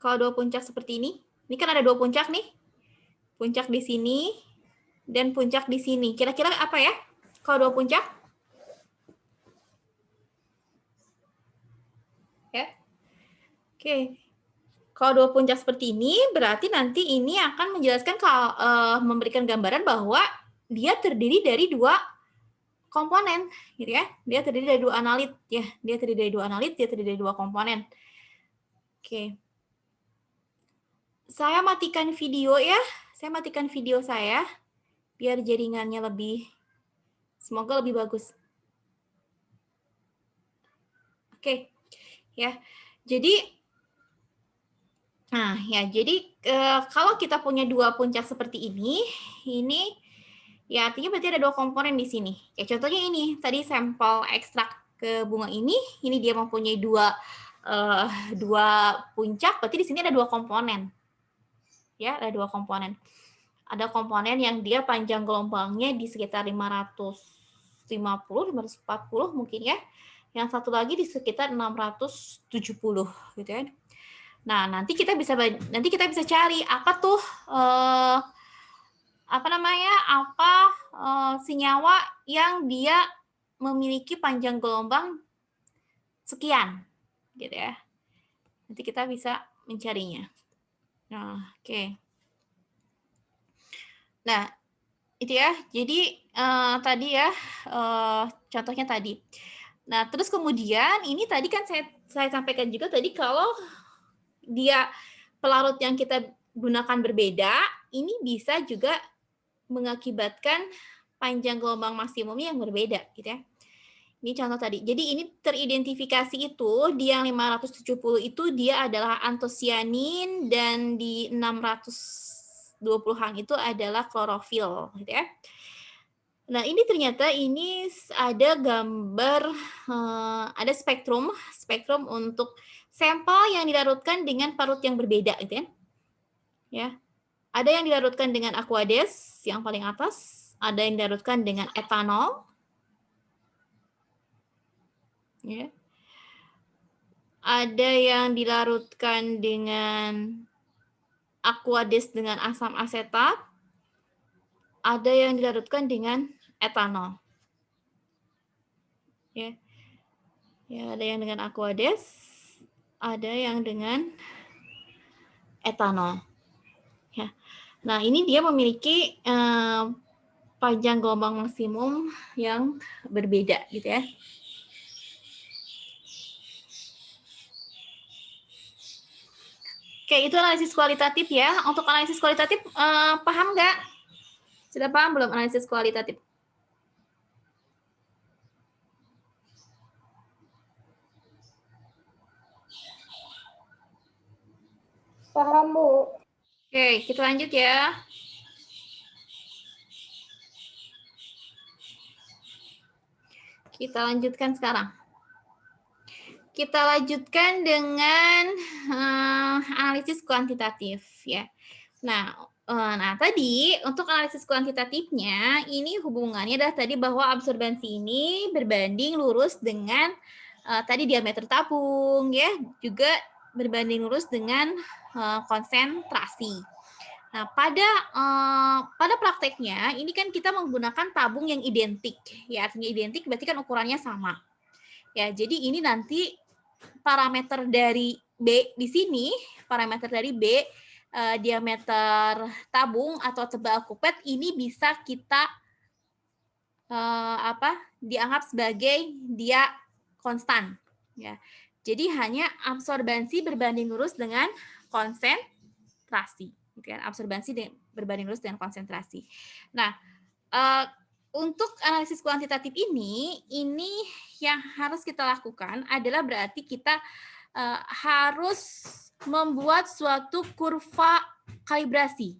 Kalau 2 puncak seperti ini kan ada 2 puncak nih. Puncak di sini dan puncak di sini. Kira-kira apa ya? Kalau 2 puncak? Ya. Oke. Kalau 2 puncak seperti ini, berarti nanti ini akan menjelaskan memberikan gambaran bahwa dia terdiri dari 2 komponen, gitu ya. Dia terdiri dari 2 analit, ya. Dia terdiri dari 2 analit, dia terdiri dari 2 komponen. Oke. Saya matikan video ya. Saya matikan video saya biar jaringannya semoga lebih bagus. Oke. Ya. Jadi kalau kita punya 2 puncak seperti ini ya artinya berarti ada 2 komponen di sini. Ya contohnya ini, tadi sampel ekstrak ke bunga ini dia mempunyai 2 puncak, berarti di sini ada 2 komponen. Ya, ada 2 komponen. Ada komponen yang dia panjang gelombangnya di sekitar 550, 540 mungkin ya. Yang satu lagi di sekitar 670 gitu ya. Nah, nanti kita bisa cari apa tuh senyawa yang dia memiliki panjang gelombang sekian gitu ya. Nanti kita bisa mencarinya. Nah, oke. Nah, itu ya. Jadi tadi ya contohnya tadi. Nah, terus kemudian ini tadi kan saya sampaikan juga tadi kalau dia pelarut yang kita gunakan berbeda, ini bisa juga mengakibatkan panjang gelombang maksimumnya yang berbeda, gitu ya. Ini contoh tadi. Jadi ini teridentifikasi itu di yang 570 itu dia adalah antosianin dan di 620-an itu adalah klorofil, gitu ya. Nah, ini ternyata ini ada gambar, ada spektrum untuk sampel yang dilarutkan dengan parut yang berbeda, gitu ya. Ya, ada yang dilarutkan dengan aquades yang paling atas, ada yang dilarutkan dengan etanol, ya. Ada yang dilarutkan dengan aquades dengan asam asetat, ada yang dilarutkan dengan etanol. Ya. Ya, ada yang dengan aquades, ada yang dengan etanol. Ya. Nah, ini dia memiliki panjang gelombang maksimum yang berbeda, gitu ya. Oke, itu analisis kualitatif ya. Untuk analisis kualitatif, paham nggak? Sudah paham belum analisis kualitatif? Paham, Bu. Oke, kita lanjut ya. Kita lanjutkan sekarang. Kita lanjutkan dengan analisis kuantitatif ya. Nah, tadi untuk analisis kuantitatifnya ini hubungannya adalah tadi bahwa absorbansi ini berbanding lurus dengan tadi diameter tabung ya, juga berbanding lurus dengan konsentrasi. Nah, pada prakteknya ini kan kita menggunakan tabung yang identik ya, artinya identik berarti kan ukurannya sama. Ya, jadi ini nanti parameter dari B di sini, parameter dari B diameter tabung atau tebal kupet ini bisa kita dianggap sebagai dia konstan ya. Jadi hanya absorbansi berbanding lurus dengan konsentrasi, gitu kan? Absorbansi berbanding lurus dengan konsentrasi. Nah, untuk analisis kuantitatif ini yang harus kita lakukan adalah berarti kita harus membuat suatu kurva kalibrasi.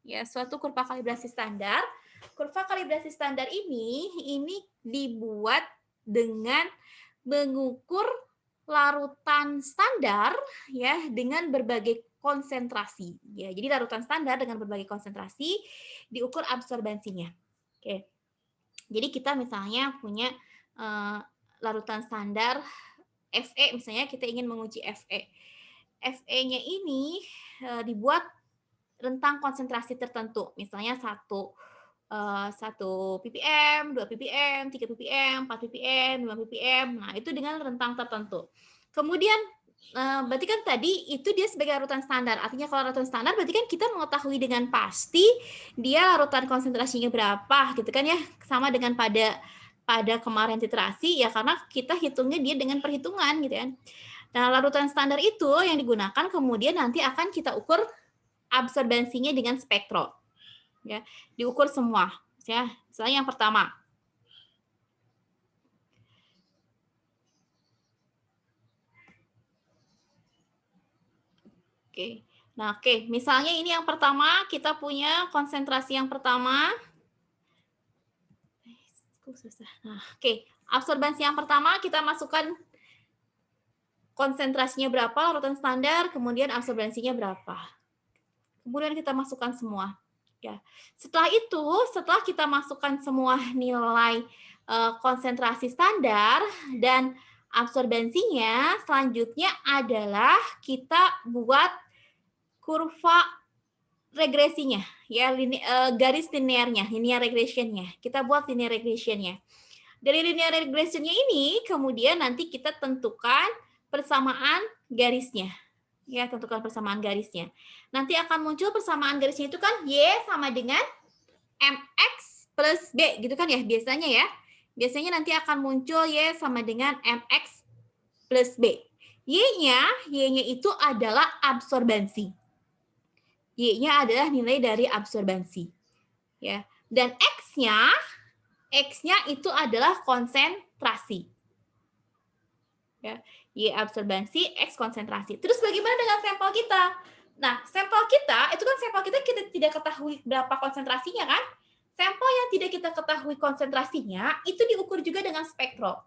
Ya, suatu kurva kalibrasi standar. Kurva kalibrasi standar ini dibuat dengan mengukur larutan standar ya dengan berbagai konsentrasi. Ya, jadi larutan standar dengan berbagai konsentrasi diukur absorbansinya. Oke. Jadi kita misalnya punya larutan standar Fe, misalnya kita ingin menguji Fe. Fe-nya ini dibuat rentang konsentrasi tertentu, misalnya 1 ppm, 2 ppm, 3 ppm, 4 ppm, 5 ppm. Nah, itu dengan rentang tertentu. Kemudian berarti kan tadi itu dia sebagai larutan standar. Artinya kalau larutan standar berarti kan kita mengetahui dengan pasti dia larutan konsentrasinya berapa gitu kan ya. Sama dengan pada kemarin titrasi ya, karena kita hitungnya dia dengan perhitungan gitu kan. Nah, larutan standar itu yang digunakan kemudian nanti akan kita ukur absorbansinya dengan spektro. Ya, diukur semua ya. Misalnya yang pertama. Oke. Nah, misalnya ini yang pertama kita punya konsentrasi yang pertama. Nah, absorbansi yang pertama kita masukkan konsentrasinya berapa, larutan standar, kemudian absorbansinya berapa. Kemudian kita masukkan semua. Ya. Setelah itu, setelah kita masukkan semua nilai konsentrasi standar dan absorbansinya, selanjutnya adalah kita buat kurva regresinya, ya, garis linearnya, linear regressionnya. Kita buat linear regressionnya. Dari linear regressionnya ini, kemudian nanti kita tentukan persamaan garisnya. Ya, tentukan persamaan garisnya. Nanti akan muncul persamaan garisnya itu kan Y sama dengan MX plus B, gitu kan ya, biasanya ya. Biasanya nanti akan muncul Y sama dengan MX plus B. Y-nya itu adalah absorbansi. Y-nya adalah nilai dari absorbansi. Ya. Dan X-nya itu adalah konsentrasi. Ya. Y absorbansi, X konsentrasi. Terus bagaimana dengan sampel kita? Nah, sampel kita, itu kan sampel kita tidak ketahui berapa konsentrasinya kan? Sampel yang tidak kita ketahui konsentrasinya, itu diukur juga dengan spektro.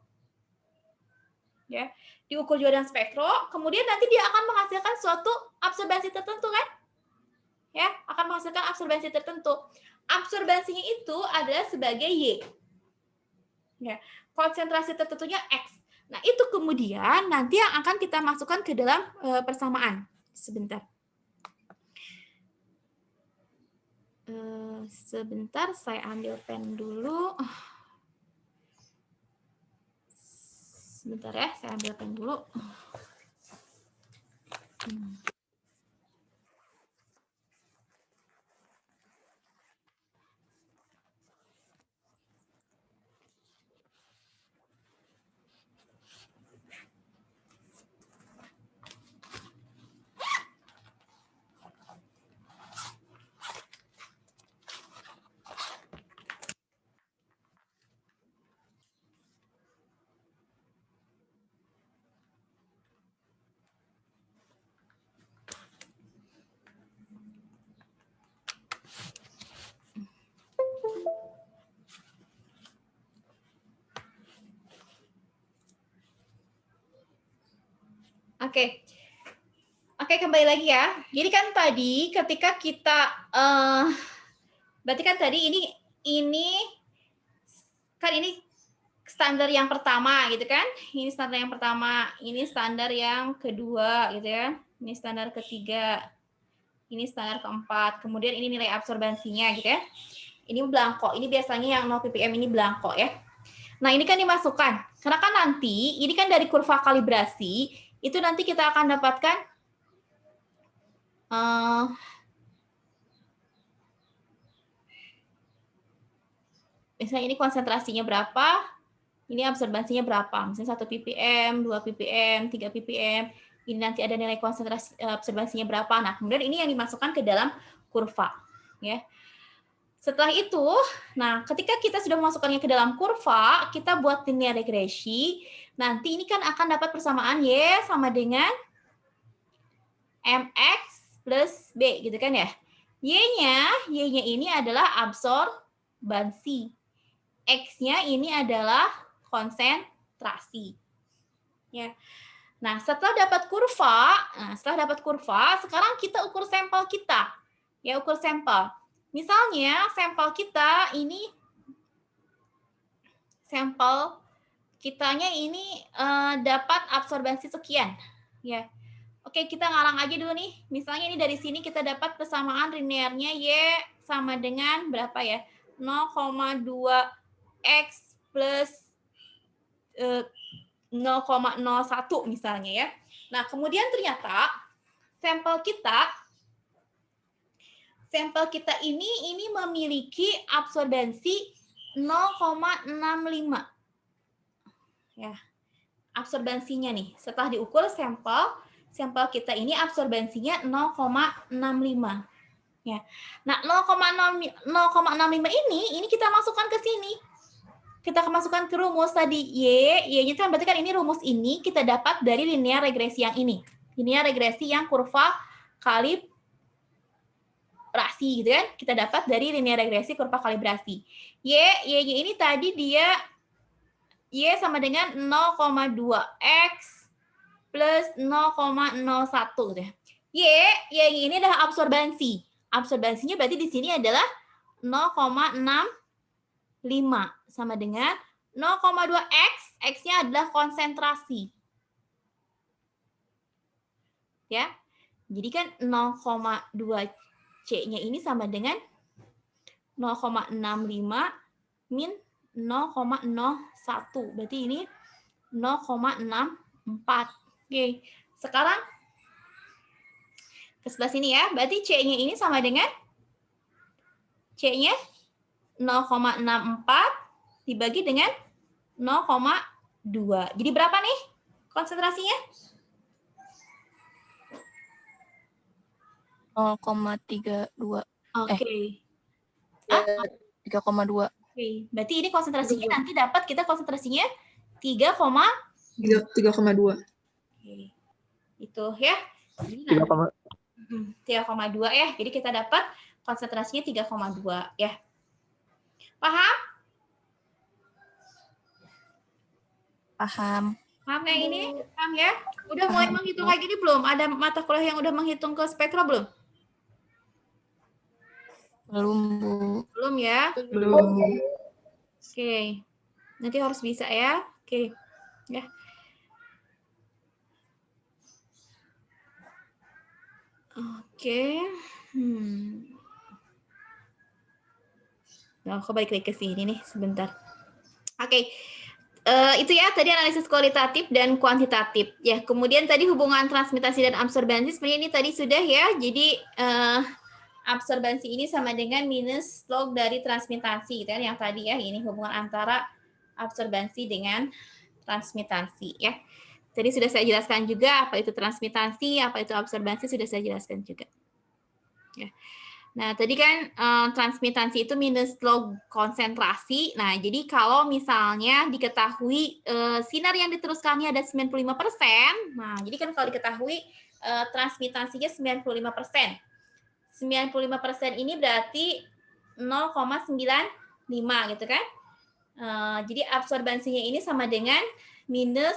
Ya, diukur juga dengan spektro, kemudian nanti dia akan menghasilkan suatu absorbansi tertentu kan? Ya, akan menghasilkan absorbansi tertentu. Absorbansinya itu adalah sebagai Y. Ya, konsentrasi tertentunya X. Nah, itu kemudian nanti yang akan kita masukkan ke dalam persamaan. Sebentar. Sebentar, saya ambil pen dulu. Sebentar ya, saya ambil pen dulu. Oke. Oke, kembali lagi ya. Jadi kan tadi ketika kita berarti kan tadi ini kan ini standar yang pertama gitu kan? Ini standar yang pertama, ini standar yang kedua gitu ya. Ini standar ketiga. Ini standar keempat. Kemudian ini nilai absorbansinya gitu ya. Ini blanko. Ini biasanya yang 0 ppm ini blanko ya. Nah, ini kan dimasukkan. Karena kan nanti ini kan dari kurva kalibrasi itu nanti kita akan dapatkan misalnya ini konsentrasinya berapa, ini absorbansinya berapa, misalnya 1 ppm, 2 ppm, 3 ppm, ini nanti ada nilai konsentrasi absorbansinya berapa. Nah, kemudian ini yang dimasukkan ke dalam kurva. Ya. Setelah itu, nah ketika kita sudah memasukkannya ke dalam kurva, kita buat linear regresi, nanti ini kan akan dapat persamaan Y sama dengan MX plus B gitu kan ya. Y-nya ini adalah absorbansi. X-nya ini adalah konsentrasi. Ya. Nah, setelah dapat kurva, sekarang kita ukur sampel kita. Ya, ukur sampel. Misalnya sampel kita ini dapat absorbansi sekian, ya. Oke, kita ngarang aja dulu nih. Misalnya ini dari sini kita dapat persamaan linearnya Y sama dengan berapa ya? 0,2 X plus 0,01 misalnya ya. Nah, kemudian ternyata sampel kita ini memiliki absorbansi 0,65. Ya. Absorbansinya nih, setelah diukur sampel kita ini absorbansinya 0,65. Ya. Nah, 0,65 ini kita masukkan ke sini. Kita masukkan ke rumus tadi Y-nya kan berarti kan ini rumus ini kita dapat dari linear regresi yang ini. Linear regresi yang kurva kalibrasi gitu kan. Kita dapat dari linear regresi kurva kalibrasi. Y-nya ini tadi dia Y sama dengan 0,2X plus 0,01 gitu ya. Y ini adalah absorbansi. Absorbansinya berarti di sini adalah 0,65 sama dengan 0,2X. X-nya adalah konsentrasi. Ya. Jadi kan 0,2C-nya ini sama dengan 0,65 min 0,01. Berarti ini 0,64. Oke, sekarang ke sebelah sini ya. Berarti C-nya ini sama dengan C-nya 0,64 dibagi dengan 0,2. Jadi berapa nih konsentrasinya? 0,32. Oke. 3,2. Oke, berarti ini konsentrasinya nanti dapat kita konsentrasinya 3,2. Oke. Itu ya. 3,2 ya. Jadi kita dapat konsentrasinya 3,2 ya. Paham? Paham. Paham kayak ini? Paham ya? Udah mulai menghitung kayak gini belum? Ada mata kuliah yang udah menghitung ke spektra belum? Belum, Bu. Belum ya? Belum. Oke. Nanti harus bisa ya. Oke. Ya. Oke. Nah, aku balik lagi ke sini nih sebentar. Oke. Itu ya tadi analisis kualitatif dan kuantitatif. Ya, kemudian tadi hubungan transmitasi dan absorbansi sebenarnya ini tadi sudah ya. Jadi absorbansi ini sama dengan minus log dari transmitasi kan yang tadi ya. Ini hubungan antara absorbansi dengan transmitasi ya. Tadi sudah saya jelaskan juga apa itu transmitasi, apa itu absorbansi sudah saya jelaskan juga. Ya. Nah, tadi kan transmitasi itu minus log konsentrasi. Nah, jadi kalau misalnya diketahui sinar yang diteruskannya ada 95%, nah, jadi kan kalau diketahui transmitasinya 95%. 95% ini berarti 0,95 gitu kan. Jadi absorbansinya ini sama dengan minus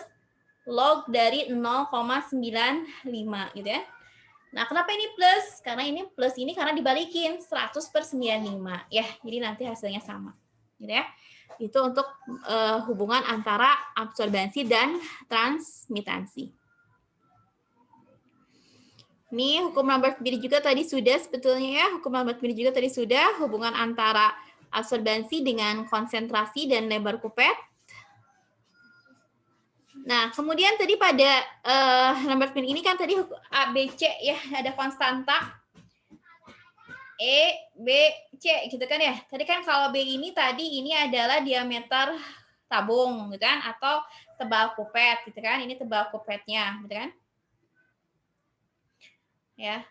log dari 0,95 gitu ya. Nah, kenapa ini plus? Karena ini plus ini karena dibalikin 100/95 ya. Jadi nanti hasilnya sama. Gitu ya. Itu untuk hubungan antara absorbansi dan transmitansi. Ini hukum Lambert sendiri juga tadi sudah sebetulnya ya. Hukum Lambert sendiri juga tadi sudah hubungan antara absorbansi dengan konsentrasi dan lebar kupet. Nah, kemudian tadi pada Lambert ini kan tadi A, B, C ya, ada konstanta E, B, C gitu kan ya. Tadi kan kalau B ini tadi ini adalah diameter tabung gitu kan, atau tebal kupet gitu kan. Ini tebal kupetnya gitu kan. Ya,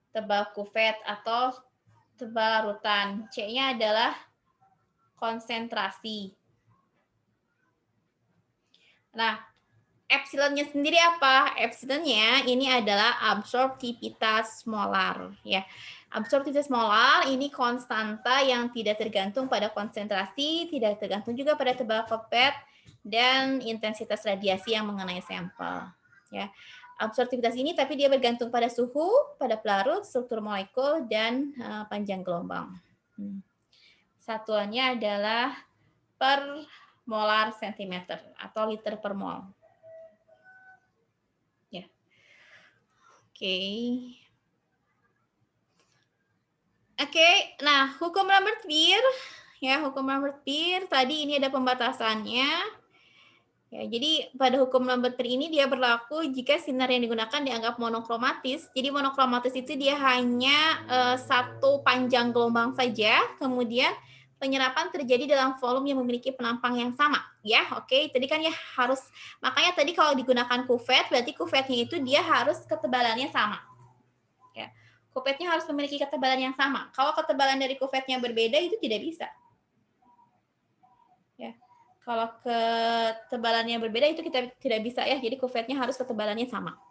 tebal kupet atau tebal larutan. C-nya adalah konsentrasi. Nah, epsilonnya sendiri apa? Epsilonnya ini adalah absorptivitas molar ya. Absorptivitas molar ini konstanta yang tidak tergantung pada konsentrasi, tidak tergantung juga pada tebal kupet dan intensitas radiasi yang mengenai sampel ya. Absorptivitas ini tapi dia bergantung pada suhu, pada pelarut, struktur molekul dan panjang gelombang. Satuannya adalah per molar centimeter atau liter per mol. Oke, nah hukum Lambert-Beer ya, hukum Lambert-Beer tadi ini ada pembatasannya. Ya, jadi pada hukum Lambert-Beer ini dia berlaku jika sinar yang digunakan dianggap monokromatis. Jadi monokromatis itu dia hanya satu panjang gelombang saja, kemudian penyerapan terjadi dalam volume yang memiliki penampang yang sama ya. Oke, tadi kan ya harus, makanya tadi kalau digunakan kuvet berarti kuvetnya itu dia harus ketebalannya sama ya. Kuvetnya harus memiliki ketebalan yang sama. Kalau ketebalan dari kuvetnya berbeda itu tidak bisa ya. Kalau ketebalannya berbeda itu kita tidak bisa ya. Jadi kuvetnya harus ketebalannya sama.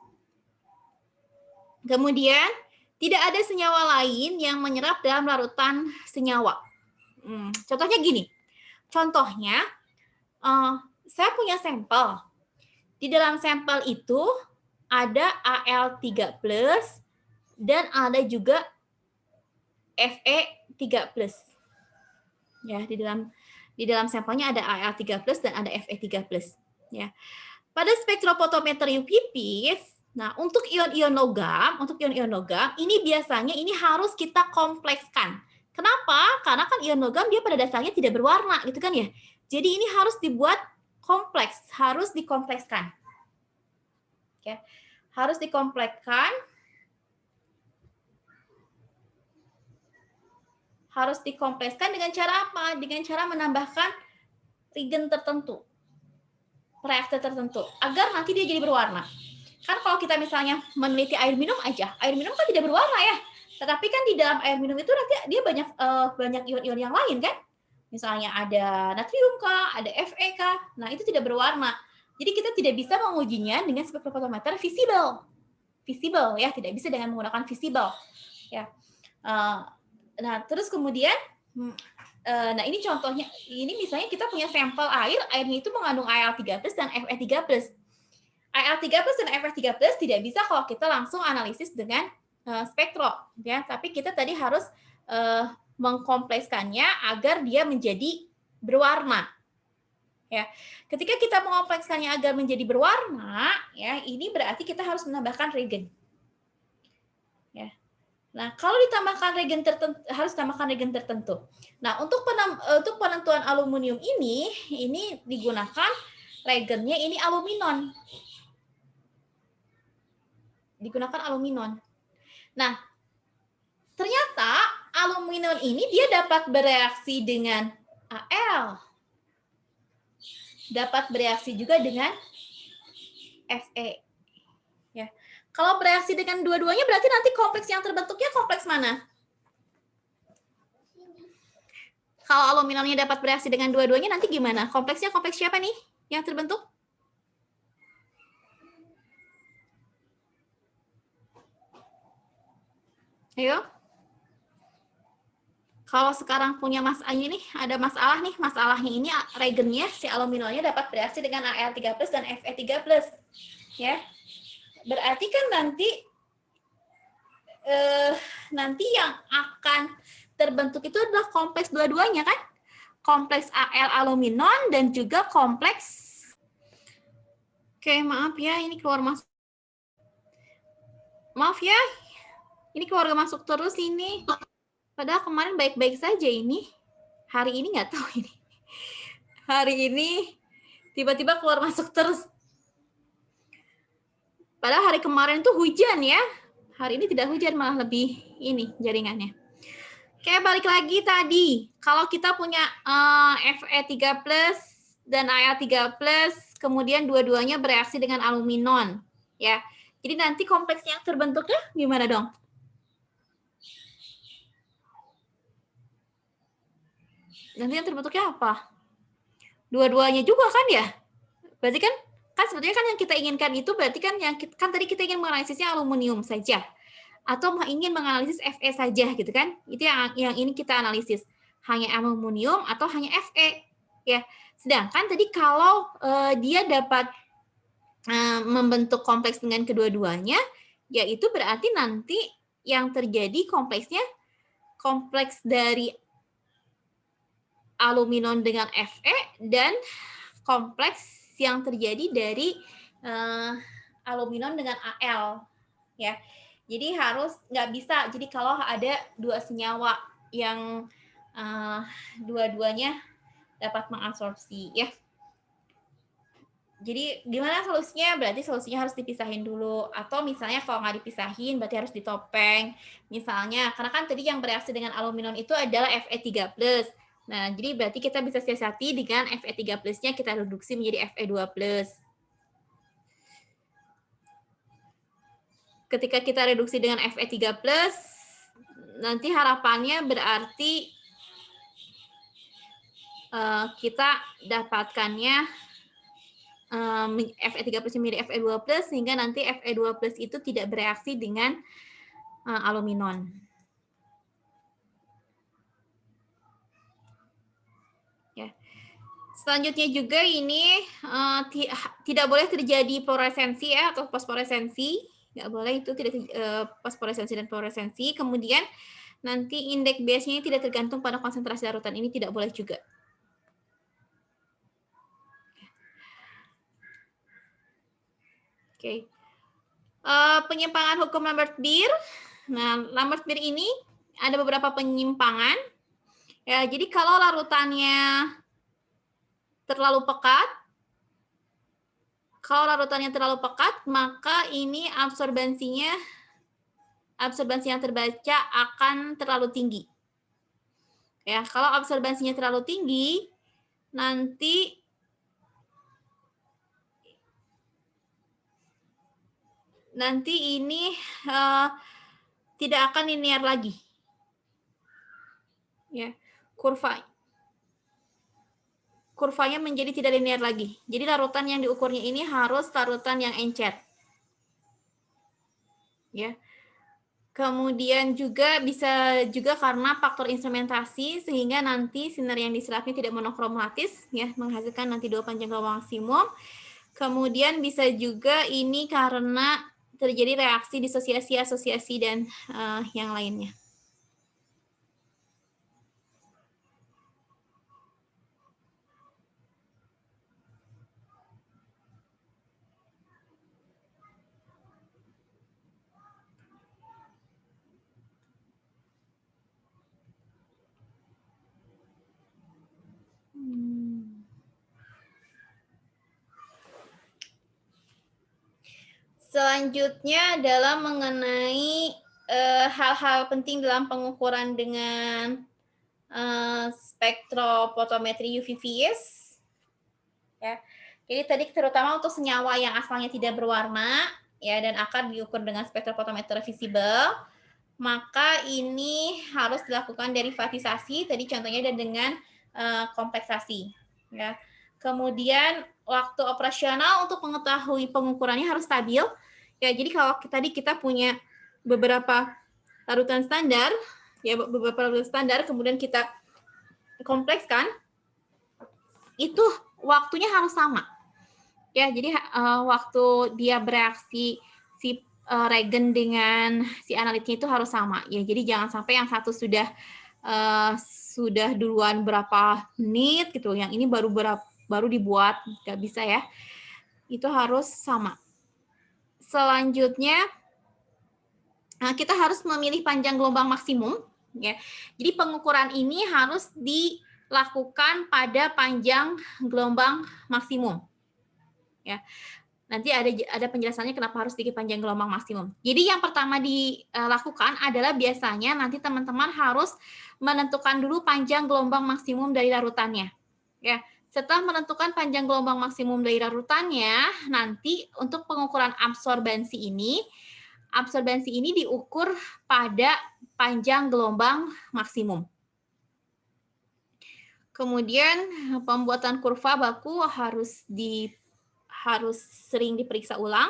Kemudian tidak ada senyawa lain yang menyerap dalam larutan senyawa. Contohnya gini, contohnya saya punya sampel. Di dalam sampel itu ada Al3+ dan ada juga Fe3+. Ya, di dalam sampelnya ada Al3+ dan ada Fe3+. Ya. Pada spektrofotometer UV-Vis, nah untuk ion-ion logam, ini biasanya ini harus kita komplekskan. Kenapa? Karena kan ion logam dia pada dasarnya tidak berwarna gitu kan ya. Jadi ini harus dibuat kompleks, harus dikomplekskan. Oke. Harus dikomplekskan. Harus dikomplekskan dengan cara apa? Dengan cara menambahkan reagen tertentu. Reaktor tertentu agar nanti dia jadi berwarna. Kan kalau kita misalnya meneliti air minum aja, air minum kan tidak berwarna ya. Tetapi kan di dalam air minum itu nanti dia banyak ion-ion yang lain kan. Misalnya ada natrium kah, ada Fe kah. Nah, itu tidak berwarna. Jadi kita tidak bisa mengujinya dengan spektrofotometer visible. Visible ya, tidak bisa dengan menggunakan visible. Ya. Nah, terus kemudian nah ini contohnya, ini misalnya kita punya sampel air, airnya itu mengandung Al3+ dan Fe3+. Al3+ dan Fe3+ tidak bisa kalau kita langsung analisis dengan spektro ya, tapi kita tadi harus mengkomplekskannya agar dia menjadi berwarna ya. Ketika kita mengomplekskannya agar menjadi berwarna ya, ini berarti kita harus menambahkan reagen ya. Nah, kalau ditambahkan reagen tertentu, harus tambahkan reagen tertentu. Nah, untuk penentuan aluminium ini digunakan reagennya ini aluminon. Digunakan aluminon. Nah, ternyata aluminon ini dia dapat bereaksi dengan Al. Dapat bereaksi juga dengan Fe. Ya. Kalau bereaksi dengan dua-duanya berarti nanti kompleks yang terbentuknya kompleks mana? Kalau aluminonnya dapat bereaksi dengan dua-duanya nanti gimana? Kompleksnya kompleks siapa nih yang terbentuk? Ayo. Kalau sekarang punya nih, ada masalah nih. Masalahnya ini reagennya si aluminonnya dapat bereaksi dengan Al3+ dan Fe3+. ya. Berarti kan nanti yang akan terbentuk itu adalah kompleks dua-duanya kan? Kompleks Al aluminon dan juga kompleks. Oke, maaf ya, ini keluar masuk. Maaf ya, ini keluarga masuk terus ini. Padahal kemarin baik-baik saja ini. Hari ini nggak tahu ini. Hari ini tiba-tiba keluar masuk terus. Padahal hari kemarin tuh hujan ya. Hari ini tidak hujan, malah lebih ini jaringannya. Oke, balik lagi tadi. Kalau kita punya Fe3+ dan Al3+, kemudian dua-duanya bereaksi dengan aluminon. Ya. Jadi nanti kompleks yang terbentuknya gimana dong? Nanti yang terbentuknya apa? Dua-duanya juga kan ya? Berarti kan sebetulnya kan yang kita inginkan itu berarti kan tadi kita ingin menganalisisnya aluminium saja atau ingin menganalisis Fe saja gitu kan? Itu yang ini kita analisis. Hanya aluminium atau hanya Fe ya. Sedangkan tadi kalau dia dapat membentuk kompleks dengan kedua-duanya, yaitu berarti nanti yang terjadi kompleksnya kompleks dari aluminon dengan Fe dan kompleks yang terjadi dari aluminon dengan Al ya. Jadi harus nggak bisa. Jadi kalau ada dua senyawa yang dua-duanya dapat mengabsorpsi ya. Jadi gimana solusinya? Berarti solusinya harus dipisahin dulu. Atau misalnya kalau nggak dipisahin berarti harus ditopeng. Misalnya, karena kan tadi yang bereaksi dengan aluminon itu adalah Fe3+. Nah, jadi berarti kita bisa siasati dengan Fe3+-nya kita reduksi menjadi Fe2+. Ketika kita reduksi dengan Fe3+, nanti harapannya berarti kita dapatkannya Fe3+ menjadi Fe2+, sehingga nanti Fe2+ itu tidak bereaksi dengan aluminon. Ya. Selanjutnya juga ini tidak boleh terjadi fluoresensi ya, atau fosforesensi. Nggak boleh, itu tidak fosforesensi dan fluoresensi. Kemudian nanti indeks biasanya tidak tergantung pada konsentrasi larutan, ini tidak boleh juga. Oke. Penyimpangan hukum Lambert-Beer. Nah, Lambert-Beer ini ada beberapa penyimpangan. Ya, jadi kalau larutannya terlalu pekat, maka ini absorbansi yang terbaca akan terlalu tinggi. Ya, kalau absorbansinya terlalu tinggi, nanti ini tidak akan linear lagi. Ya, kurvanya menjadi tidak linear lagi. Jadi larutan yang diukurnya ini harus larutan yang encer. Ya. Kemudian juga bisa juga karena faktor instrumentasi sehingga nanti sinar yang diserapnya tidak monokromatis ya, menghasilkan nanti dua panjang gelombang maksimum. Kemudian bisa juga ini karena terjadi reaksi disosiasi, asosiasi, dan yang lainnya. Selanjutnya adalah mengenai hal-hal penting dalam pengukuran dengan spektrofotometri UV-Vis. Ya. Jadi tadi terutama untuk senyawa yang asalnya tidak berwarna ya dan akan diukur dengan spektrofotometer visible, maka ini harus dilakukan derivatisasi. Tadi contohnya dengan kompleksasi. Ya. Kemudian waktu operasional untuk mengetahui pengukurannya harus stabil. Ya, jadi kalau tadi kita punya beberapa larutan standar, ya beberapa larutan standar, kemudian kita komplekskan, itu waktunya harus sama. Ya, jadi waktu dia bereaksi si reagen dengan si analitnya itu harus sama. Ya, jadi jangan sampai yang satu sudah duluan berapa menit gitu, yang ini baru dibuat, nggak bisa ya. Itu harus sama. Selanjutnya kita harus memilih panjang gelombang maksimum. Ya. Jadi pengukuran ini harus dilakukan pada panjang gelombang maksimum. Ya. Nanti ada penjelasannya kenapa harus bikin panjang gelombang maksimum. Jadi yang pertama dilakukan adalah biasanya nanti teman-teman harus menentukan dulu panjang gelombang maksimum dari larutannya. Ya, setelah menentukan panjang gelombang maksimum dari larutannya, nanti untuk pengukuran absorbensi ini diukur pada panjang gelombang maksimum. Kemudian pembuatan kurva baku harus sering diperiksa ulang.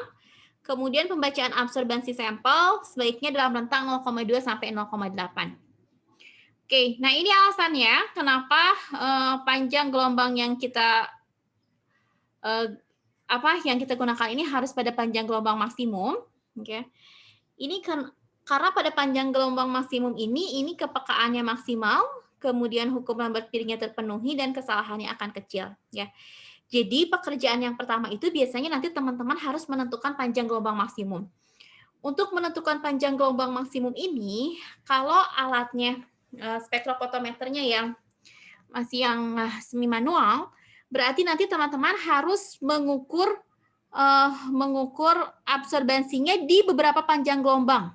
Kemudian pembacaan absorbensi sampel sebaiknya dalam rentang 0,2 sampai 0,8. Oke, nah ini alasannya kenapa panjang gelombang yang kita gunakan ini harus pada panjang gelombang maksimum. Oke. Ini karena pada panjang gelombang maksimum ini kepekaannya maksimal, kemudian hukum lambat piringnya terpenuhi dan kesalahannya akan kecil, ya. Jadi pekerjaan yang pertama itu biasanya nanti teman-teman harus menentukan panjang gelombang maksimum. Untuk menentukan panjang gelombang maksimum ini, kalau alatnya spektrofotometernya yang masih semi manual, berarti nanti teman-teman harus mengukur absorbensinya di beberapa panjang gelombang.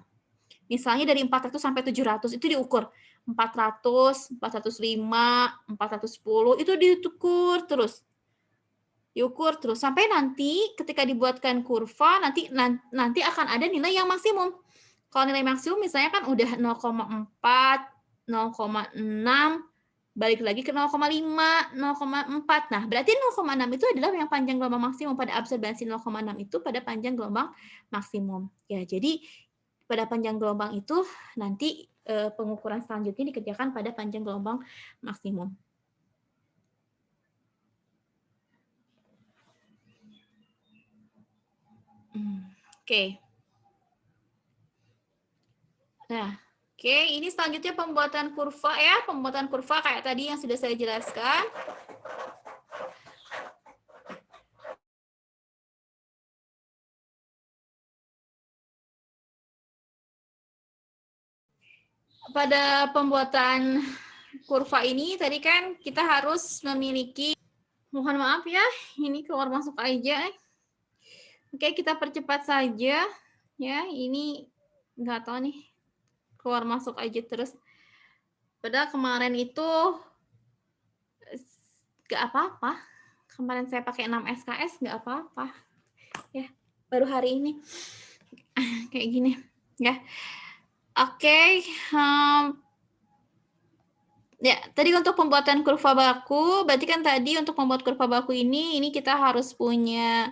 Misalnya dari 400 sampai 700 itu diukur. 400, 405, 410 itu diukur terus. Sampai nanti ketika dibuatkan kurva nanti akan ada nilai yang maksimum. Kalau nilai maksimum misalnya kan udah 0,4, 0,6, balik lagi ke 0,5, 0,4. Nah, berarti 0,6 itu adalah yang panjang gelombang maksimum. Pada absorbensi 0,6 itu pada panjang gelombang maksimum. Ya, jadi pada panjang gelombang itu nanti pengukuran selanjutnya dikerjakan pada panjang gelombang maksimum. Oke. Nah, oke, ini selanjutnya pembuatan kurva ya. Pembuatan kurva kayak tadi yang sudah saya jelaskan. Pada pembuatan kurva ini tadi kan kita harus memiliki, mohon maaf ya, ini keluar masuk aja. Oke, kita percepat saja ya. Ini nggak tahu nih, keluar masuk aja terus. Padahal kemarin itu nggak apa-apa. Kemarin saya pakai 6 SKS nggak apa-apa. Ya, baru hari ini kayak gini ya. Oke, ya, tadi untuk pembuatan kurva baku, berarti kan tadi untuk membuat kurva baku ini kita harus punya,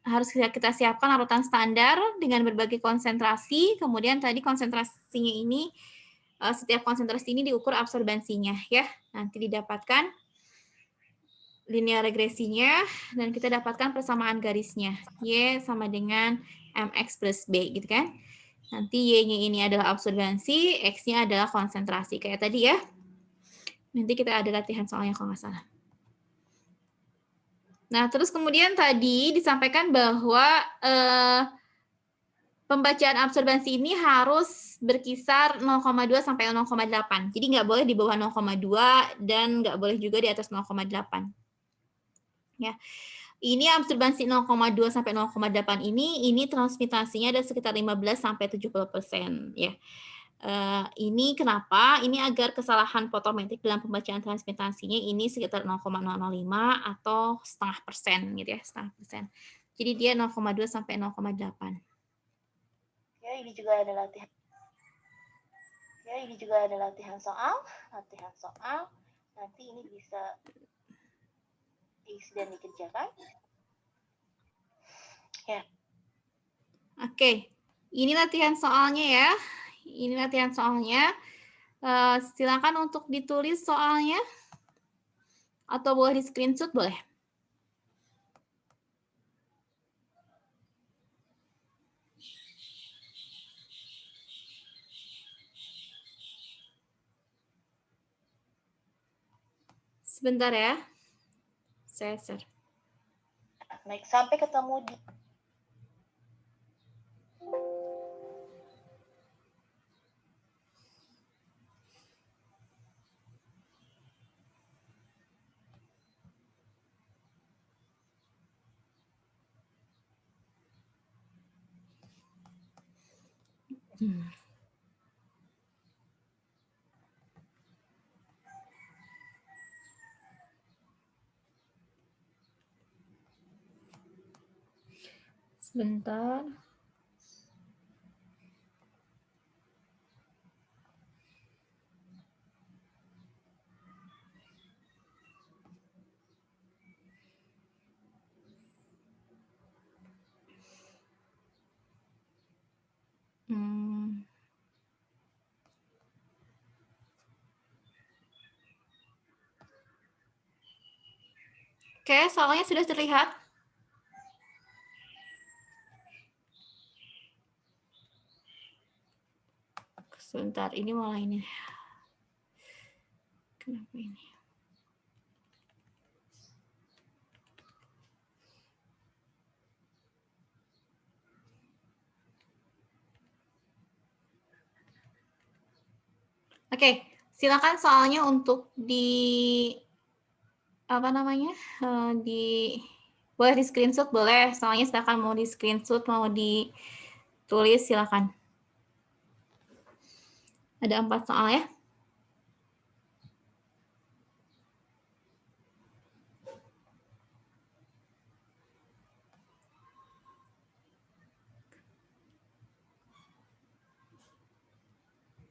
harus kita siapkan larutan standar dengan berbagai konsentrasi, kemudian tadi konsentrasinya ini, setiap konsentrasi ini diukur absorbensinya ya, nanti didapatkan linear regresinya, dan kita dapatkan persamaan garisnya, Y sama dengan MX plus B, gitu kan. Nanti Y-nya ini adalah absorbensi, X-nya adalah konsentrasi, kayak tadi ya. Nanti kita ada latihan soalnya kalau nggak salah. Nah, terus kemudian tadi disampaikan bahwa pembacaan absorbensi ini harus berkisar 0,2 sampai 0,8. Jadi nggak boleh di bawah 0,2 dan nggak boleh juga di atas 0,8. Ya. Ini absorbensi 0,2 sampai 0,8 ini transmitasinya ada sekitar 15 sampai 70% ya. Ini kenapa? Ini agar kesalahan fotometrik dalam pembacaan transmitasinya ini sekitar 0,005 atau 0,5% gitu ya, 0,5%. Jadi dia 0,2 sampai 0,8. Ya, ini juga ada latihan. Ya, ini juga ada latihan soal. Nanti ini bisa diisi dan dikerjakan. Ya. Oke, ini latihan soalnya ya. Ini latihan soalnya. Silakan untuk ditulis soalnya. Atau boleh di screenshot, boleh. Sebentar ya. Saya share. Baik, sampai ketemu di Sebentar. Oke, soalnya sudah terlihat. Sebentar, ini mulai ini. Kenapa ini? Oke, silakan soalnya untuk di apa namanya? Boleh di screenshot, boleh. Soalnya silakan mau di screenshot, mau ditulis, silakan. Ada 4 soal ya.